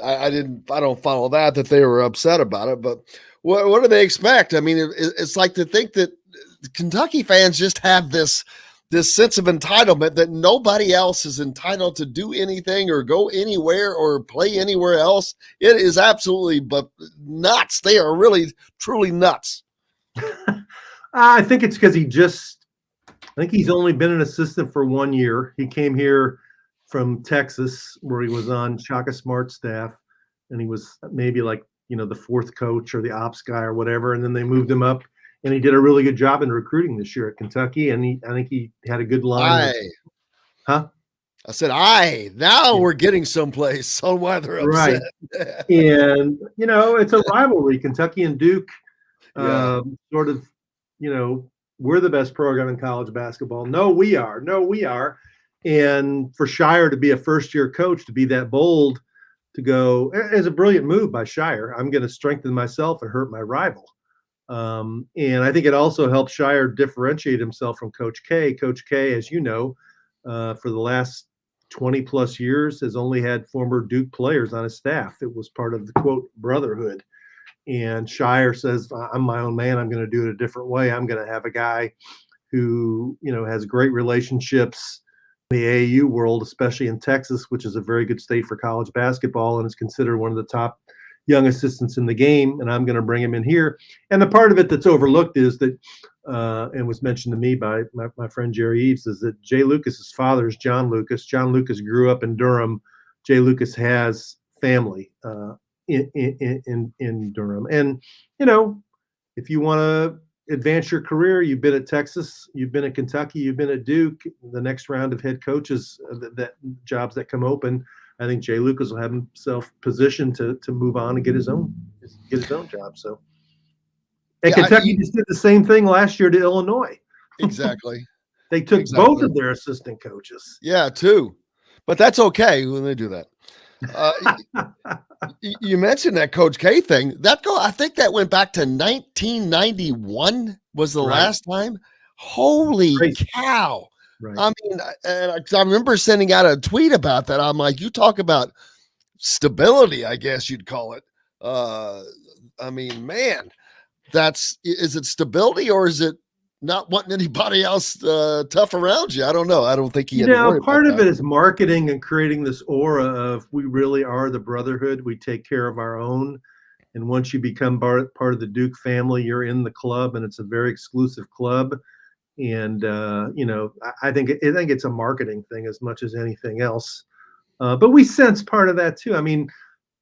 I don't follow that they were upset about it. But what do they expect? I mean, it's like to think that Kentucky fans just have this sense of entitlement that nobody else is entitled to do anything or go anywhere or play anywhere else. It is absolutely nuts. They are really, truly nuts. I think it's because I think he's only been an assistant for 1 year. He came here from Texas, where he was on Shaka Smart's staff, and he was maybe the fourth coach or the ops guy or whatever. And then they moved him up, and he did a really good job in recruiting this year at Kentucky. And I think he had a good line. I said, now we're getting someplace on why they're upset. Right. And, it's a rivalry. Kentucky and Duke sort of, we're the best program in college basketball. No, we are. And for Shire to be a first-year coach, to be that bold, to go, is a brilliant move by Shire. I'm going to strengthen myself and hurt my rival. And I think it also helps Shire differentiate himself from Coach K. Coach K, as you know, for the last 20-plus years, has only had former Duke players on his staff. It was part of the, quote, brotherhood. And Shire says, I'm my own man. I'm going to do it a different way. I'm going to have a guy who, has great relationships in the AAU world, especially in Texas, which is a very good state for college basketball and is considered one of the top young assistants in the game. And I'm going to bring him in here. And the part of it that's overlooked is that, and was mentioned to me by my friend Jerry Eves, is that Jay Lucas's father is John Lucas. John Lucas grew up in Durham. Jay Lucas has family in Durham. And, if you want to advance your career, you've been at Texas, you've been at Kentucky, you've been at Duke, the next round of head coaches, that jobs that come open, I think Jay Lucas will have himself positioned to move on and get his own job. So, and Kentucky just did the same thing last year to Illinois. Exactly. They took both of their assistant coaches. Yeah, too. But that's okay when they do that. You mentioned that Coach K thing. I think that went back to 1991 was the last time. Holy cow. Right. I mean, and I remember sending out a tweet about that. I'm like, you talk about stability, I guess you'd call it. I mean, man, is it stability or is it not wanting anybody else tough around you? I don't know. I don't think he had to worry part about of that. it is marketing and creating this aura of we really are the brotherhood. We take care of our own. And once you become part of the Duke family, you're in the club, and it's a very exclusive club. And, I think it's a marketing thing as much as anything else. But we sense part of that too. I mean,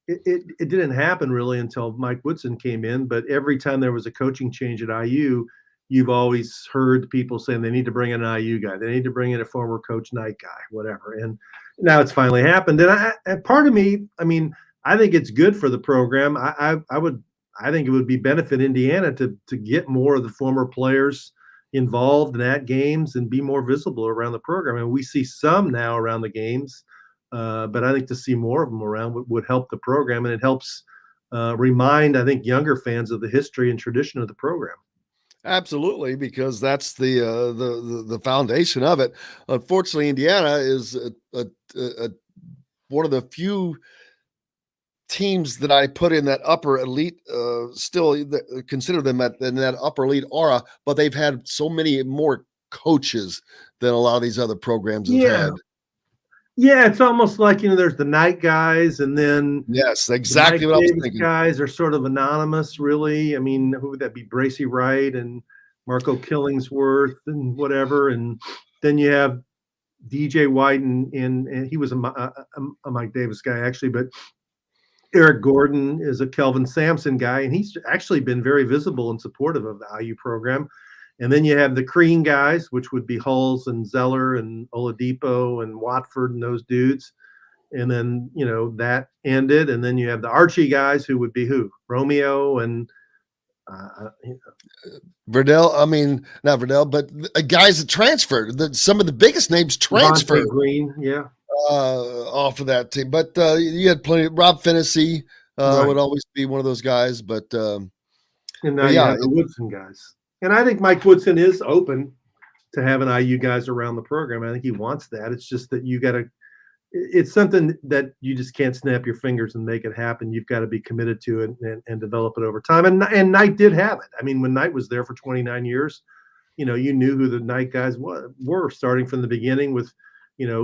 it didn't happen really until Mike Woodson came in, but every time there was a coaching change at IU, you've always heard people saying they need to bring in an IU guy. They need to bring in a former Coach Knight guy, whatever. And now it's finally happened. And part of me, I mean, I think it's good for the program. I think it would be benefit Indiana to get more of the former players involved in at games and be more visible around the program. And we see some now around the games, but I think to see more of them around would help the program. And it helps remind, I think, younger fans of the history and tradition of the program. Absolutely, because that's the foundation of it. Unfortunately, Indiana is one of the few teams that I put in that upper elite, still consider them in that upper elite aura, but they've had so many more coaches than a lot of these other programs have had. Yeah, it's almost like, there's the Knight guys, and then yes, exactly what I was thinking. Guys are sort of anonymous, really. I mean, who would that be? Bracy Wright and Marco Killingsworth and whatever, and then you have DJ White and he was a Mike Davis guy actually, but Eric Gordon is a Kelvin Sampson guy, and he's actually been very visible and supportive of the IU program. And then you have the Crean guys, which would be Hulls and Zeller and Oladipo and Watford and those dudes. And then, that ended. And then you have the Archie guys, who would be who? Romeo and Verdell. I mean, not Verdell, but guys that transferred. Some of the biggest names transferred. Green, yeah. Off of that team. But you had plenty. Rob Finney would always be one of those guys. But and now you have the Woodson guys. And I think Mike Woodson is open to having IU guys around the program. I think he wants that. It's just that it's something that you just can't snap your fingers and make it happen. You've got to be committed to it and develop it over time. And Knight did have it. I mean, when Knight was there for 29 years, you knew who the Knight guys were starting from the beginning with,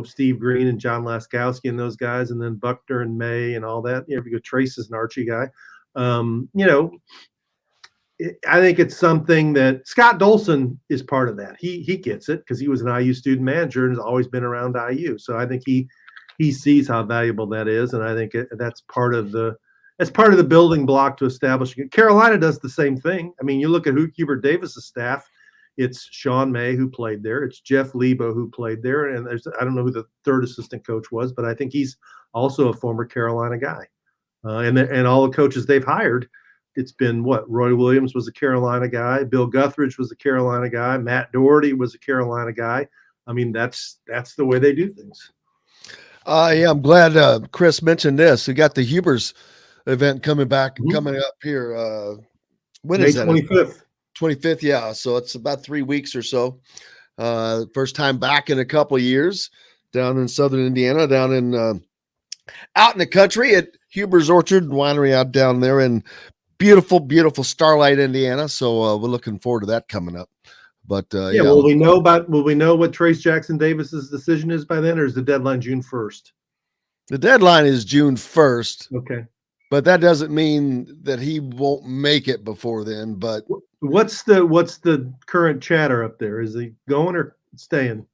Steve Green and John Laskowski and those guys, and then Buckner and May and all that. Because Trace is an Archie guy. I think it's something that Scott Dolson is part of that. He gets it because he was an IU student manager and has always been around IU. So I think he sees how valuable that is, and I think that's part of the building block to establishing it. Carolina does the same thing. I mean, you look at Hubert Davis's staff. It's Sean May, who played there. It's Jeff Lebo, who played there, and I don't know who the third assistant coach was, but I think he's also a former Carolina guy. And all the coaches they've hired. It's been Roy Williams was a Carolina guy. Bill Guthridge was a Carolina guy. Matt Doherty was a Carolina guy. I mean, that's the way they do things. Yeah, I'm glad Chris mentioned this. We got the Hubers event coming up here. When is that? May 25th. 25th, yeah. So it's about 3 weeks or so. First time back in a couple of years down in Southern Indiana, down in out in the country at Huber's Orchard Winery out down there in beautiful, beautiful Starlight, Indiana. So we're looking forward to that coming up. But yeah. Will we know what Trace Jackson Davis's decision is by then, or is the deadline June 1st? The deadline is June 1st. Okay. But that doesn't mean that he won't make it before then. But what's the current chatter up there? Is he going or staying?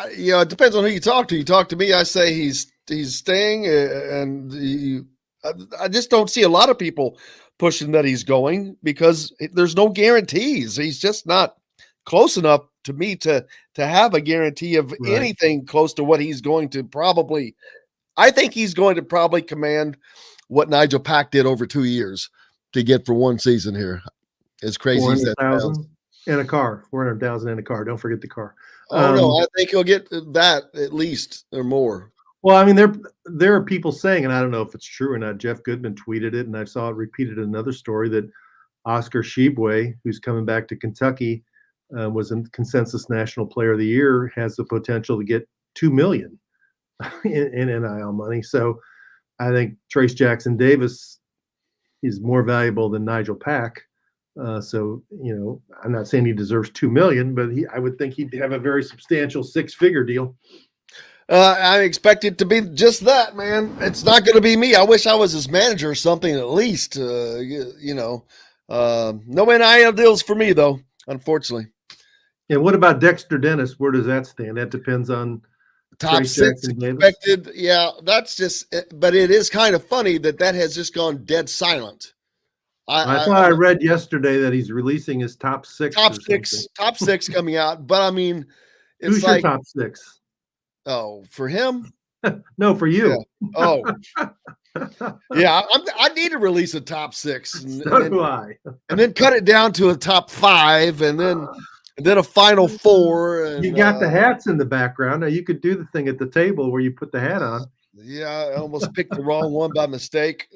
It depends on who you talk to. You talk to me, I say he's staying, and I just don't see a lot of people pushing that he's going because there's no guarantees. He's just not close enough to me to have a guarantee of anything close to what he's going to probably. I think he's going to probably command what Nigel Pack did over 2 years to get for one season here. As crazy as that sounds. And a car, 400,000 in a car. Don't forget the car. Oh no, I think he'll get that at least or more. Well, I mean, there are people saying, and I don't know if it's true or not. Jeff Goodman tweeted it, and I saw it repeated in another story that Oscar Shibwe, who's coming back to Kentucky, was a consensus National Player of the Year, has the potential to get $2 million in NIL money. So I think Trace Jackson Davis is more valuable than Nigel Pack. So I'm not saying he deserves $2 million, but I would think he'd have a very substantial 6-figure deal. I expect it to be just that, man. It's not going to be me. I wish I was his manager or something at least. No NIL deals for me though, unfortunately. And what about Dexter Dennis? Where does that stand? That depends on top 6 expected. Yeah, that's just. But it is kind of funny that has just gone dead silent. I thought I read yesterday that he's releasing his top 6. Top six coming out. But I mean, it's who's like your top 6? Oh, for him? No, for you. Yeah. Oh, yeah. I need to release a top 6, so do I, and then cut it down to a top 5, and then a final 4. And, you got the hats in the background. Now you could do the thing at the table where you put the hat on. Yeah, I almost picked the wrong one by mistake.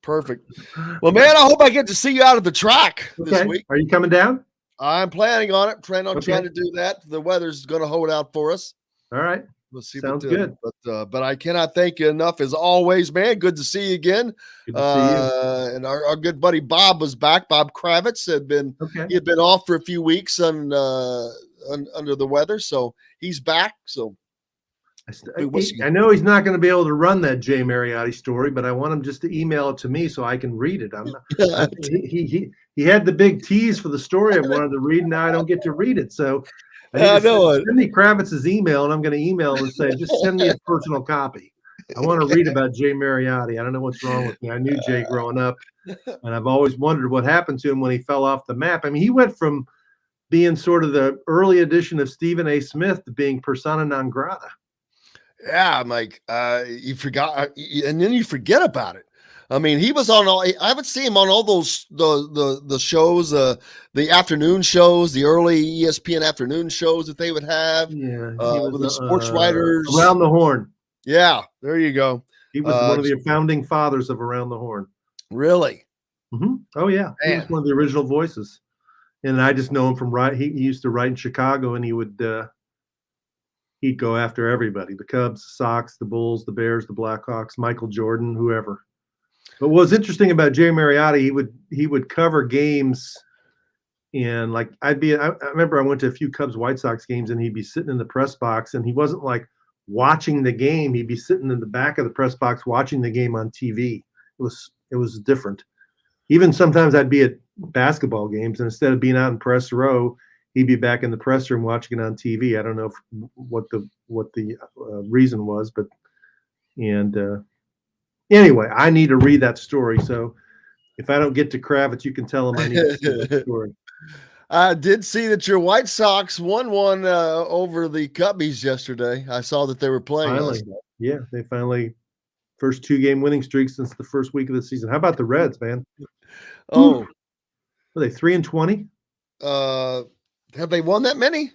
Perfect. Well, man, I hope I get to see you out of the track this week. Are you coming down? I'm planning on it. Trying to do that. The weather's going to hold out for us. All right. We'll see. Sounds good. But I cannot thank you enough as always, man. Good to see you again. Good to see you. And our good buddy Bob was back. Bob Kravitz he had been off for a few weeks under the weather, so he's back. So I know he's not going to be able to run that Jay Mariotti story, but I want him just to email it to me so I can read it. He had the big tease for the story I wanted to read, and now I don't get to read it. So I know it. Send me Kravitz's email, and I'm going to email him and say, just send me a personal copy. I want to read about Jay Mariotti. I don't know what's wrong with me. I knew Jay growing up, and I've always wondered what happened to him when he fell off the map. I mean, he went from being sort of the early edition of Stephen A. Smith being persona non grata. Yeah, I'm like, you forgot, and then you forget about it. I mean, he was on all. I would see him on all those the shows, the afternoon shows, the early ESPN afternoon shows that they would have. Yeah, he was with the sports writers Around the Horn. Yeah, there you go. He was one of the founding fathers of Around the Horn. Really? Mm-hmm. Oh yeah, Man. he was one of the original voices, and I just know him from He used to write in Chicago, and he would he'd go after everybody: the Cubs, the Sox, the Bulls, the Bears, the Blackhawks, Michael Jordan, whoever. But what was interesting about Jerry Mariotti, he would cover games, and like I remember I went to a few Cubs White Sox games, and he'd be sitting in the press box, and he wasn't like watching the game; he'd be sitting in the back of the press box watching the game on TV. It was different. Even sometimes I'd be at basketball games, and instead of being out in press row, he'd be back in the press room watching it on TV. I don't know what the reason was, but anyway, I need to read that story. So if I don't get to Kravitz, you can tell him I need to see that story. I did see that your White Sox won one over the Cubbies yesterday. I saw that they were playing. Finally, yeah, they finally first 2-game winning streak since the first week of the season. How about the Reds, man? Oh, are they 3-20? Have they won that many?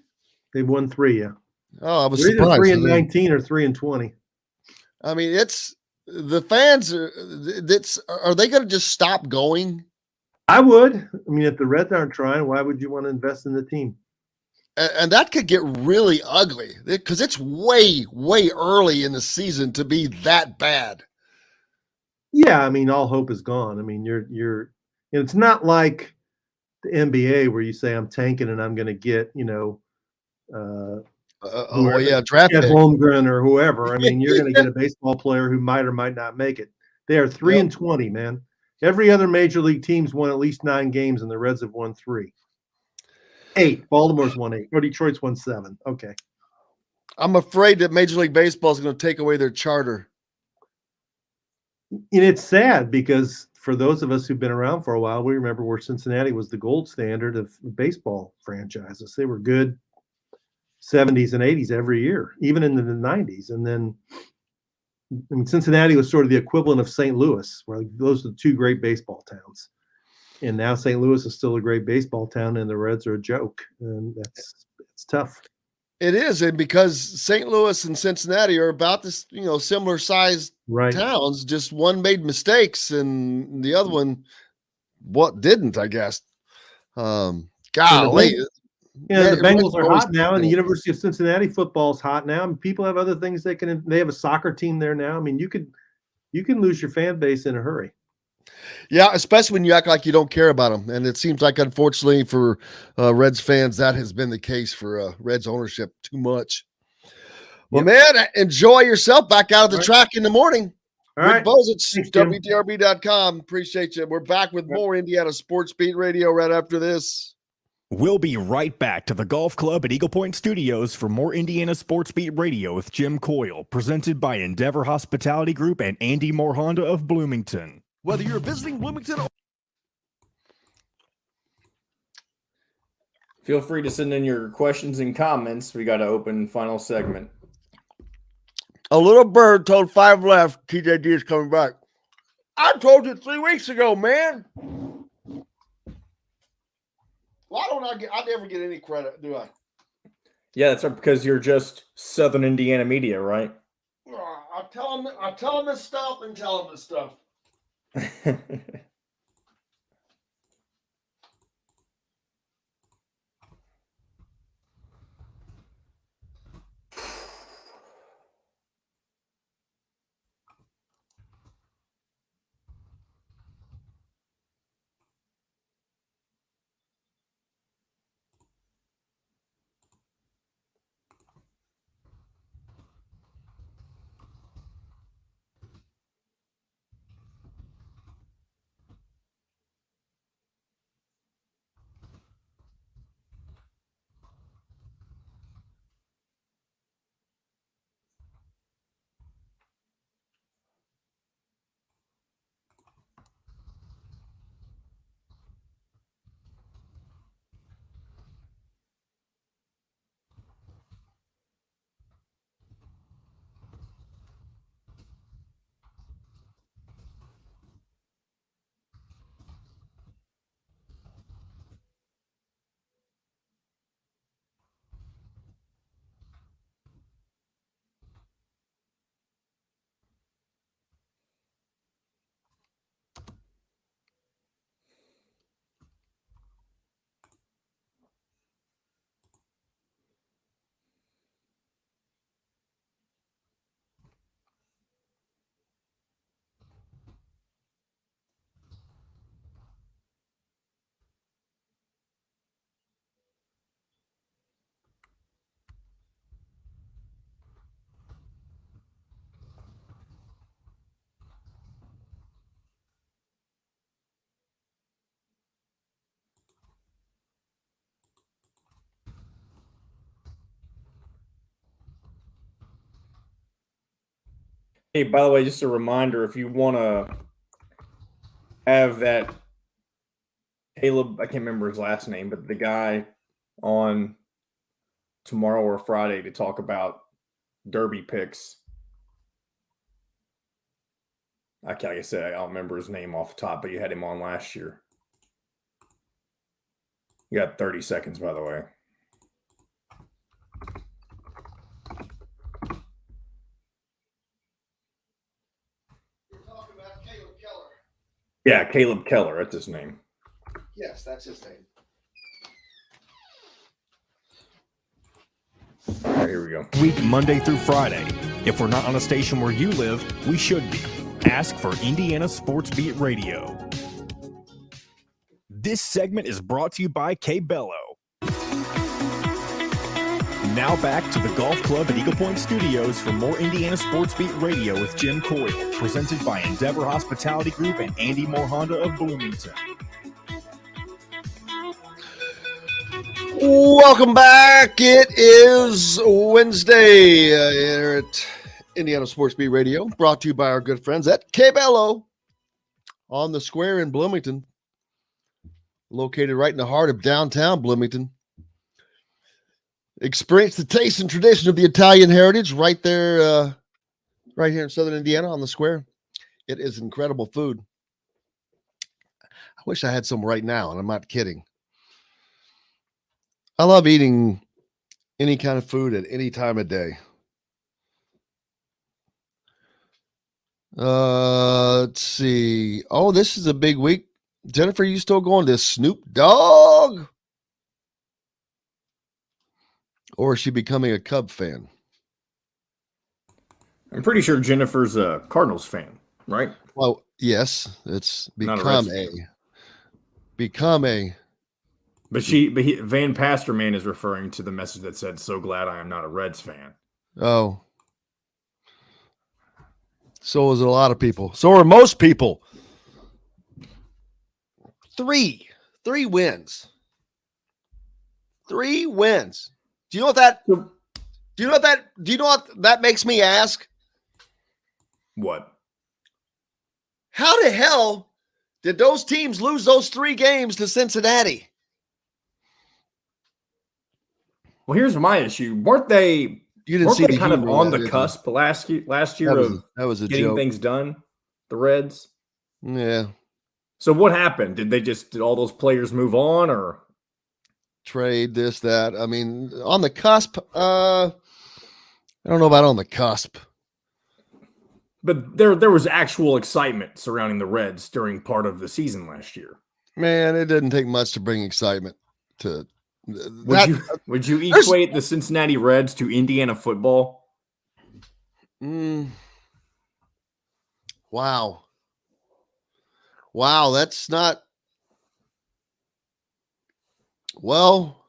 They've won 3, yeah. Oh, I was They're surprised. either 3-19 or 3-20. I mean, it's the fans. Are they going to just stop going? I would. I mean, if the Reds aren't trying, why would you want to invest in the team? And that could get really ugly because it's way, way early in the season to be that bad. Yeah, I mean, all hope is gone. I mean, it's not like the NBA where you say I'm tanking and I'm going to get, draft pick Holmgren or whoever. I mean, you're going to get a baseball player who might or might not make it. They are 3-20, man. Every other major league team's won at least 9 games, and the Reds have won 3. 8. Baltimore's won 8. Or Detroit's won 7. Okay. I'm afraid that Major League Baseball is going to take away their charter. And it's sad because for those of us who've been around for a while, we remember where Cincinnati was the gold standard of baseball franchises. They were good 70s and 80s every year, even into the 90s. And then Cincinnati was sort of the equivalent of St. Louis, where those are the 2 great baseball towns. And now St. Louis is still a great baseball town, and the Reds are a joke. And it's tough. It is, and because St. Louis and Cincinnati are about this, similar sized towns. Just one made mistakes, and the other one, didn't, I guess. Golly, the Bengals are hot now, and the University of Cincinnati football is hot now. And people have other things they have a soccer team there now. I mean, you can lose your fan base in a hurry. Yeah, especially when you act like you don't care about them. And it seems like, unfortunately, for Reds fans, that has been the case for Reds ownership too much. Well, man, enjoy yourself back out of the track in the morning. All right. Bozich, WTRB.com. Appreciate you. We're back with more Indiana Sports Beat Radio right after this. We'll be right back to the Golf Club at Eagle Point Studios for more Indiana Sports Beat Radio with Jim Coyle, presented by Endeavor Hospitality Group and Andy Moore Honda of Bloomington. Whether you're visiting Bloomington or feel free to send in your questions and comments. We got an open final segment. A little bird told 5 left. TJD is coming back. I told you 3 weeks ago, man. Why don't I never get any credit, do I? Yeah, that's because you're just Southern Indiana media, right? I tell them this stuff and tell them this stuff. Hey, by the way, just a reminder, if you want to have that Caleb, I can't remember his last name, but the guy on tomorrow or Friday to talk about Derby picks. Like I said, I don't remember his name off the top, but you had him on last year. You got 30 seconds, by the way. Yeah, Caleb Keller, that's his name. Yes, that's his name. All right, here we go. Week Monday through Friday. If we're not on a station where you live, we should be. Ask for Indiana Sports Beat Radio. This segment is brought to you by Cabello. Now back to the Golf Club at Eagle Point Studios for more Indiana Sports Beat Radio with Jim Coyle, presented by Endeavor Hospitality Group and Andy Moore Honda of Bloomington. Welcome back. It is Wednesday here at Indiana Sports Beat Radio, brought to you by our good friends at Cabello on the square in Bloomington, located right in the heart of downtown Bloomington. Experience the taste and tradition of the Italian heritage right there, right here in Southern Indiana on the square. It is incredible food. I wish I had some right now, and I'm not kidding. I love eating any kind of food at any time of day. Let's see. Oh, this is a big week. Jennifer, you still going to Snoop Dogg? Or is she becoming a Cub fan? I'm pretty sure Jennifer's a Cardinals fan, right? Well, yes, it's Not a become Reds a. But Van Pasterman is referring to the message that said, "So glad I am not a Reds fan." Oh. So is a lot of people. So are most people. Three wins. 3 wins. Do you know what that makes me ask? What? How the hell did those teams lose those 3 games to Cincinnati? Well, here's my issue. Weren't they kind of on the cusp last year that was a getting joke. Things done? The Reds? Yeah. So what happened? Did all those players move on or trade this, that? I mean, on the cusp, I don't know about on the cusp. But there was actual excitement surrounding the Reds during part of the season last year. Man, it didn't take much to bring excitement to Would you equate the Cincinnati Reds to Indiana football? Wow, that's not well.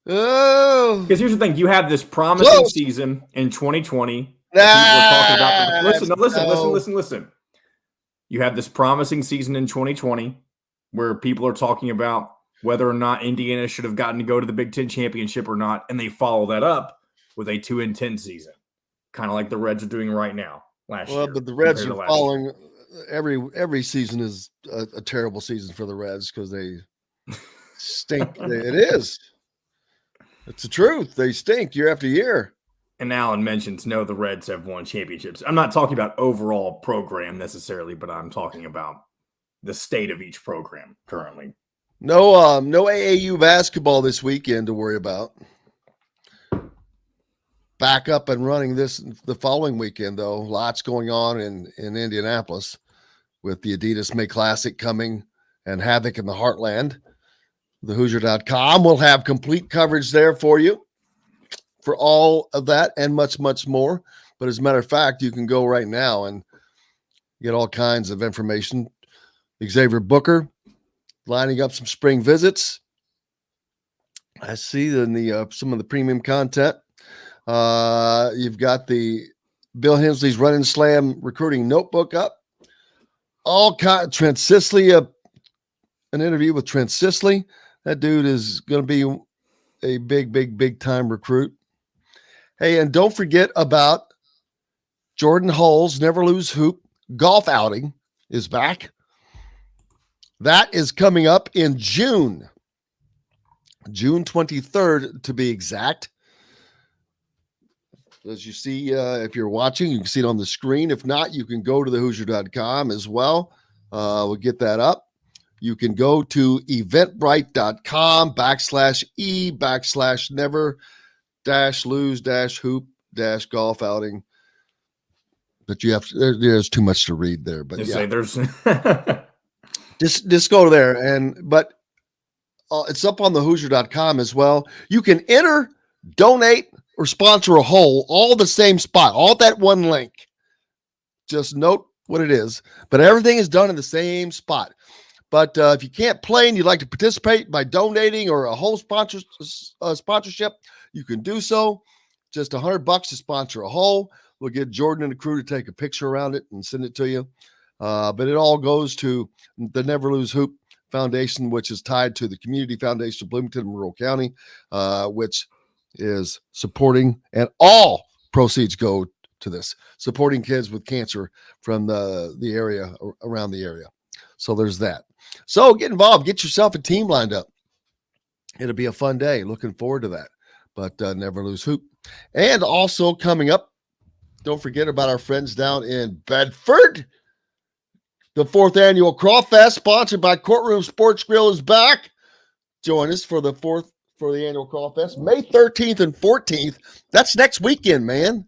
Oh, because here's the thing: you have this promising season in 2020. Listen. You have this promising season in 2020 where people are talking about whether or not Indiana should have gotten to go to the Big Ten championship or not, and they follow that up with a 2-10 season, kind of like the Reds are doing right now. Year, but the Reds are following every season is a terrible season for the Reds because they stink. It is. It's the truth. They stink year after year. And Alan mentions, no, the Reds have won championships. I'm not talking about overall program necessarily, but I'm talking about the state of each program currently. No AAU basketball this weekend to worry about. Back up and running the following weekend, though. Lots going on in Indianapolis with the Adidas May Classic coming and Havoc in the Heartland. The Hoosier.com will have complete coverage there for you for all of that and much, much more. But as a matter of fact, you can go right now and get all kinds of information. Xavier Booker lining up some spring visits. I see in some of the premium content. You've got the Bill Hensley's Run and Slam recruiting notebook up. Trent Sisley, an interview with Trent Sisley. That dude is going to be a big time recruit. Hey, and don't forget about Jordan Hull's Never Lose Hoop golf outing is back. That is coming up in June 23rd to be exact. As you see, if you're watching, you can see it on the screen. If not, you can go to thehoosier.com as well. We'll get that up. You can go to eventbrite.com/e/never-lose-hoop-golf outing. But you have to, there's too much to read there. But yeah, there's just go there. But it's up on thehoosier.com as well. You can enter, donate, or sponsor a hole, all the same spot, all that one link. Just note what it is. But everything is done in the same spot. But if you can't play and you'd like to participate by donating or a whole sponsorship, you can do so. Just $100 to sponsor a hole. We'll get Jordan and the crew to take a picture around it and send it to you. But it all goes to the Never Lose Hoop Foundation, which is tied to the Community Foundation of Bloomington and Rural County, which is supporting, and all proceeds go to this, supporting kids with cancer from the area, around the area. So there's that. So get involved, get yourself a team lined up. It'll be a fun day. Looking forward to that. But Never Lose Hoop. And also coming up, don't forget about our friends down in Bedford. The 4th annual Crawfest, sponsored by Courtroom Sports Grill, is back. Join us for the annual Crawfest, May 13th and 14th. That's next weekend, man.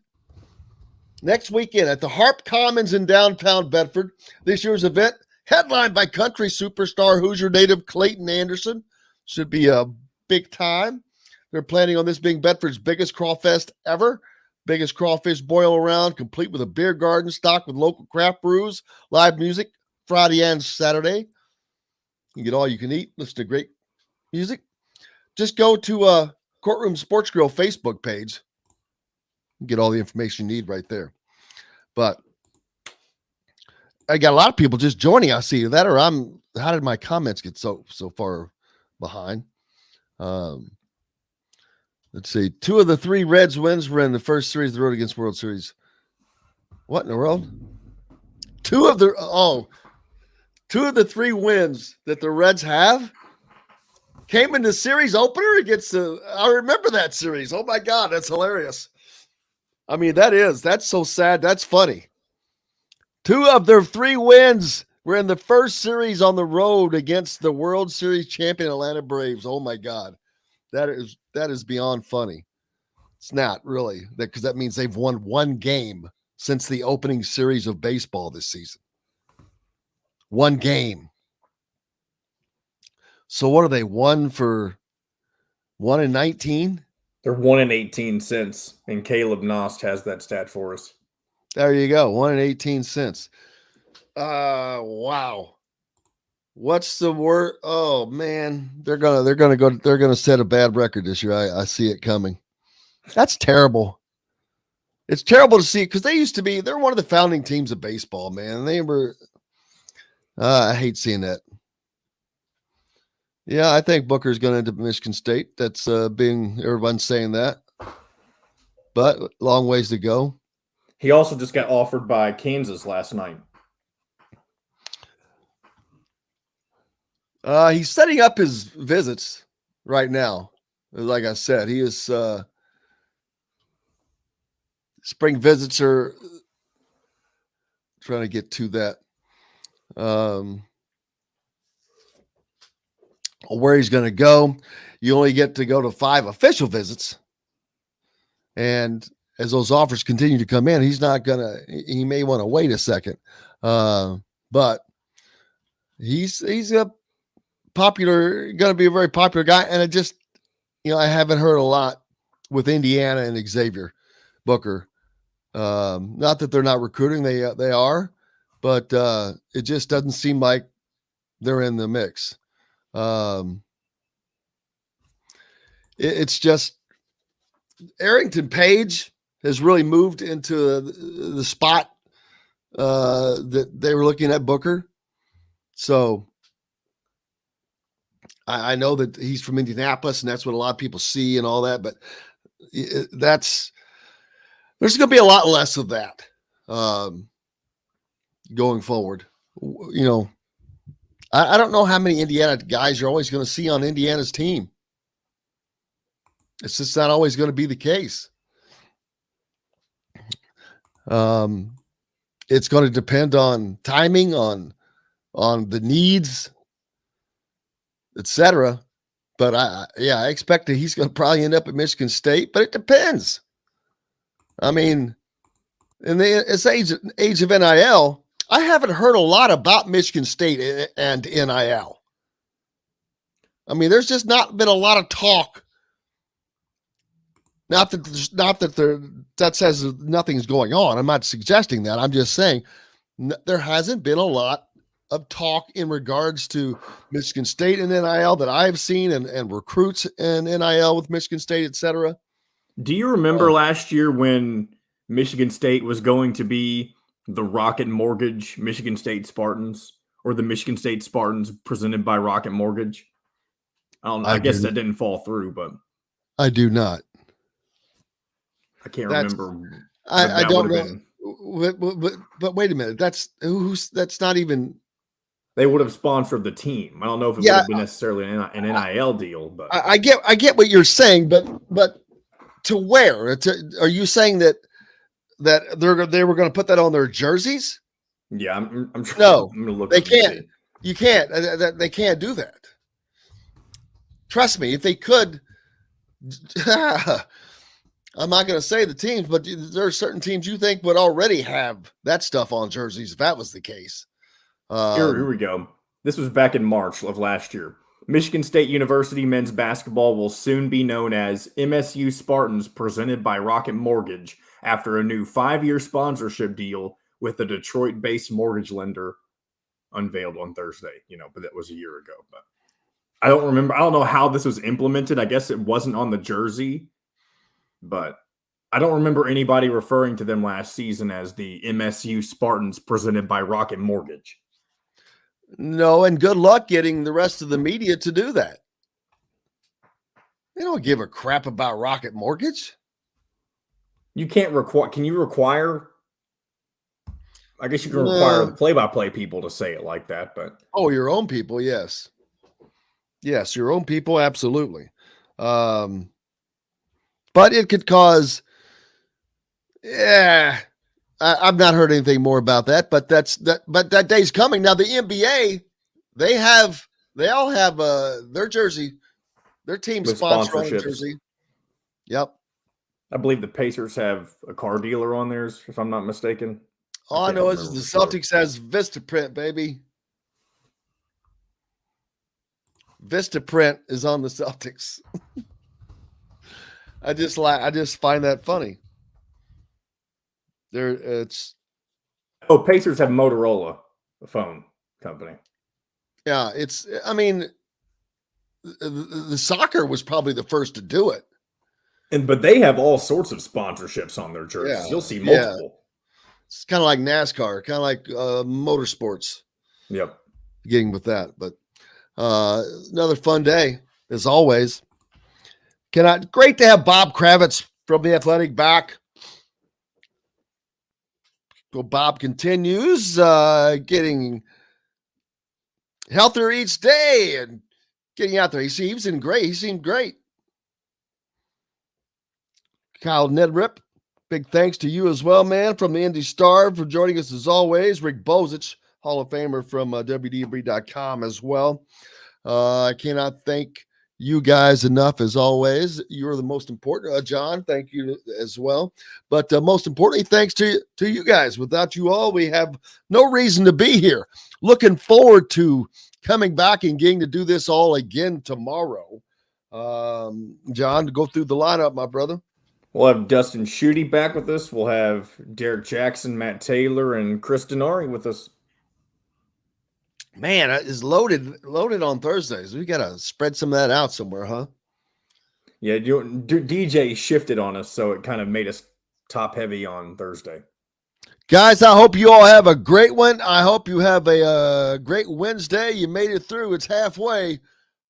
Next weekend at the Harp Commons in downtown Bedford. This year's event, headlined by country superstar Hoosier native Clayton Anderson. Should be a big time. They're planning on this being Bedford's biggest Crawfest ever. Biggest crawfish boil around, complete with a beer garden stocked with local craft brews, live music Friday and Saturday. You get all you can eat, listen to great music. Just go to Courtroom Sports Grill Facebook page. Get all the information you need right there. But I got a lot of people just joining. I see that, or how did my comments get so far behind? Let's see. 2 of the 3 Reds wins were in the first series of the road against World Series. What in the world? 2 of the 3 wins that the Reds have came in the series opener against I remember that series. Oh my God, that's hilarious. I mean, that's so sad. That's funny. 2 of their 3 wins were in the first series on the road against the World Series champion Atlanta Braves. Oh my God. That is beyond funny. It's not really, because that means they've won 1 game since the opening series of baseball this season. 1 game. So what are they? 1-19? They're 1-18 since, and Caleb Nost has that stat for us. There you go. 1-18 since. Wow. What's the word? Oh man, they're gonna set a bad record this year. I see it coming. That's terrible. It's terrible to see, because they're one of the founding teams of baseball, man. They were. I hate seeing that. Yeah, I think Booker's going to end up at Michigan State. That's everyone's saying that, but long ways to go. He also just got offered by Kansas last night. He's setting up his visits right now. Like I said, he is spring visits are trying to get to that. Where he's going to go. You only get to go to 5 official visits. And as those offers continue to come in, he may want to wait a second. But he's going to be a very popular guy. And I haven't heard a lot with Indiana and Xavier Booker. Not that they're not recruiting, they are, but it just doesn't seem like they're in the mix. It's just Arrington Page has really moved into the spot that they were looking at Booker. So I know that he's from Indianapolis, and that's what a lot of people see and all that, but there's going to be a lot less of that. going forward. You know, I don't know how many Indiana guys you're always going to see on Indiana's team. It's just not always going to be the case. It's going to depend on timing, on the needs, etc. But I expect that he's going to probably end up at Michigan State, but it depends. I mean, in this age of NIL, I haven't heard a lot about Michigan State and NIL. I mean, there's just not been a lot of talk. That says nothing's going on. I'm not suggesting that. I'm just saying there hasn't been a lot of talk in regards to Michigan State and NIL that I've seen and recruits and NIL with Michigan State, et cetera. Do you remember last year when Michigan State was going to be the Rocket Mortgage Michigan State Spartans, or the Michigan State Spartans presented by Rocket Mortgage? I don't know. I guess that didn't fall through, but I do not. I can't remember. I don't know. But wait a minute. That's not even. They would have sponsored the team. I don't know if it would have been necessarily an NIL deal, but I get what you're saying, but to where? Are you saying that they were going to put that on their jerseys? Yeah, I'm sure. No, I'm gonna look. They can't. You can't. They can't do that. Trust me. If they could, I'm not going to say the teams, but there are certain teams you think would already have that stuff on jerseys if that was the case. Here we go. This was back in March of last year. Michigan State University men's basketball will soon be known as MSU Spartans, presented by Rocket Mortgage, after a new 5-year sponsorship deal with the Detroit-based mortgage lender unveiled on Thursday. But that was a year ago. But I don't remember. I don't know how this was implemented. I guess it wasn't on the jersey, but I don't remember anybody referring to them last season as the MSU Spartans presented by Rocket Mortgage. No, and good luck getting the rest of the media to do that. They don't give a crap about Rocket Mortgage. You can't require. Can you require? I guess you can require the play-by-play people to say it like that, but your own people, yes, your own people, absolutely. But it could cause. Yeah, I've not heard anything more about that, but that day's coming. Now the NBA, they all have their jersey, their team sponsor on the jersey. Yep. I believe the Pacers have a car dealer on theirs, if I'm not mistaken. All I know is the Celtics has Vistaprint, baby. Vistaprint is on the Celtics. I just find that funny. Pacers have Motorola, the phone company. Yeah, the soccer was probably the first to do it. But they have all sorts of sponsorships on their jerseys. Yeah, you'll see multiple. Yeah. It's kind of like NASCAR, kind of like motorsports. Yep. Getting with that. But another fun day, as always. Great to have Bob Kravitz from The Athletic back. So Bob continues getting healthier each day and getting out there. He seemed great. Kyle Neddenriep, big thanks to you as well, man, from the Indy Star for joining us as always. Rick Bozich, Hall of Famer from WDBRE.com as well. I cannot thank you guys enough as always. You're the most important. John, thank you as well. But most importantly, thanks to you guys. Without you all, we have no reason to be here. Looking forward to coming back and getting to do this all again tomorrow. John, to go through the lineup, my brother. We'll have Dustin Schutte back with us. We'll have Derek Jackson, Matt Taylor, and Chris Denari with us. Man, it's loaded on Thursdays. We got to spread some of that out somewhere, huh? Yeah, DJ shifted on us, so it kind of made us top heavy on Thursday. Guys, I hope you all have a great one. I hope you have a great Wednesday. You made it through. It's halfway.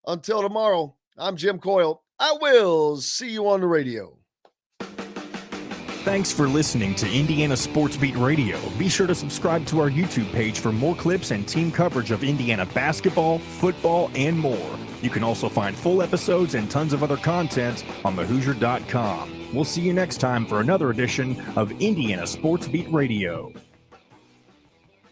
Until tomorrow, I'm Jim Coyle. I will see you on the radio. Thanks for listening to Indiana Sports Beat Radio. Be sure to subscribe to our YouTube page for more clips and team coverage of Indiana basketball, football, and more. You can also find full episodes and tons of other content on thehoosier.com. We'll see you next time for another edition of Indiana Sports Beat Radio.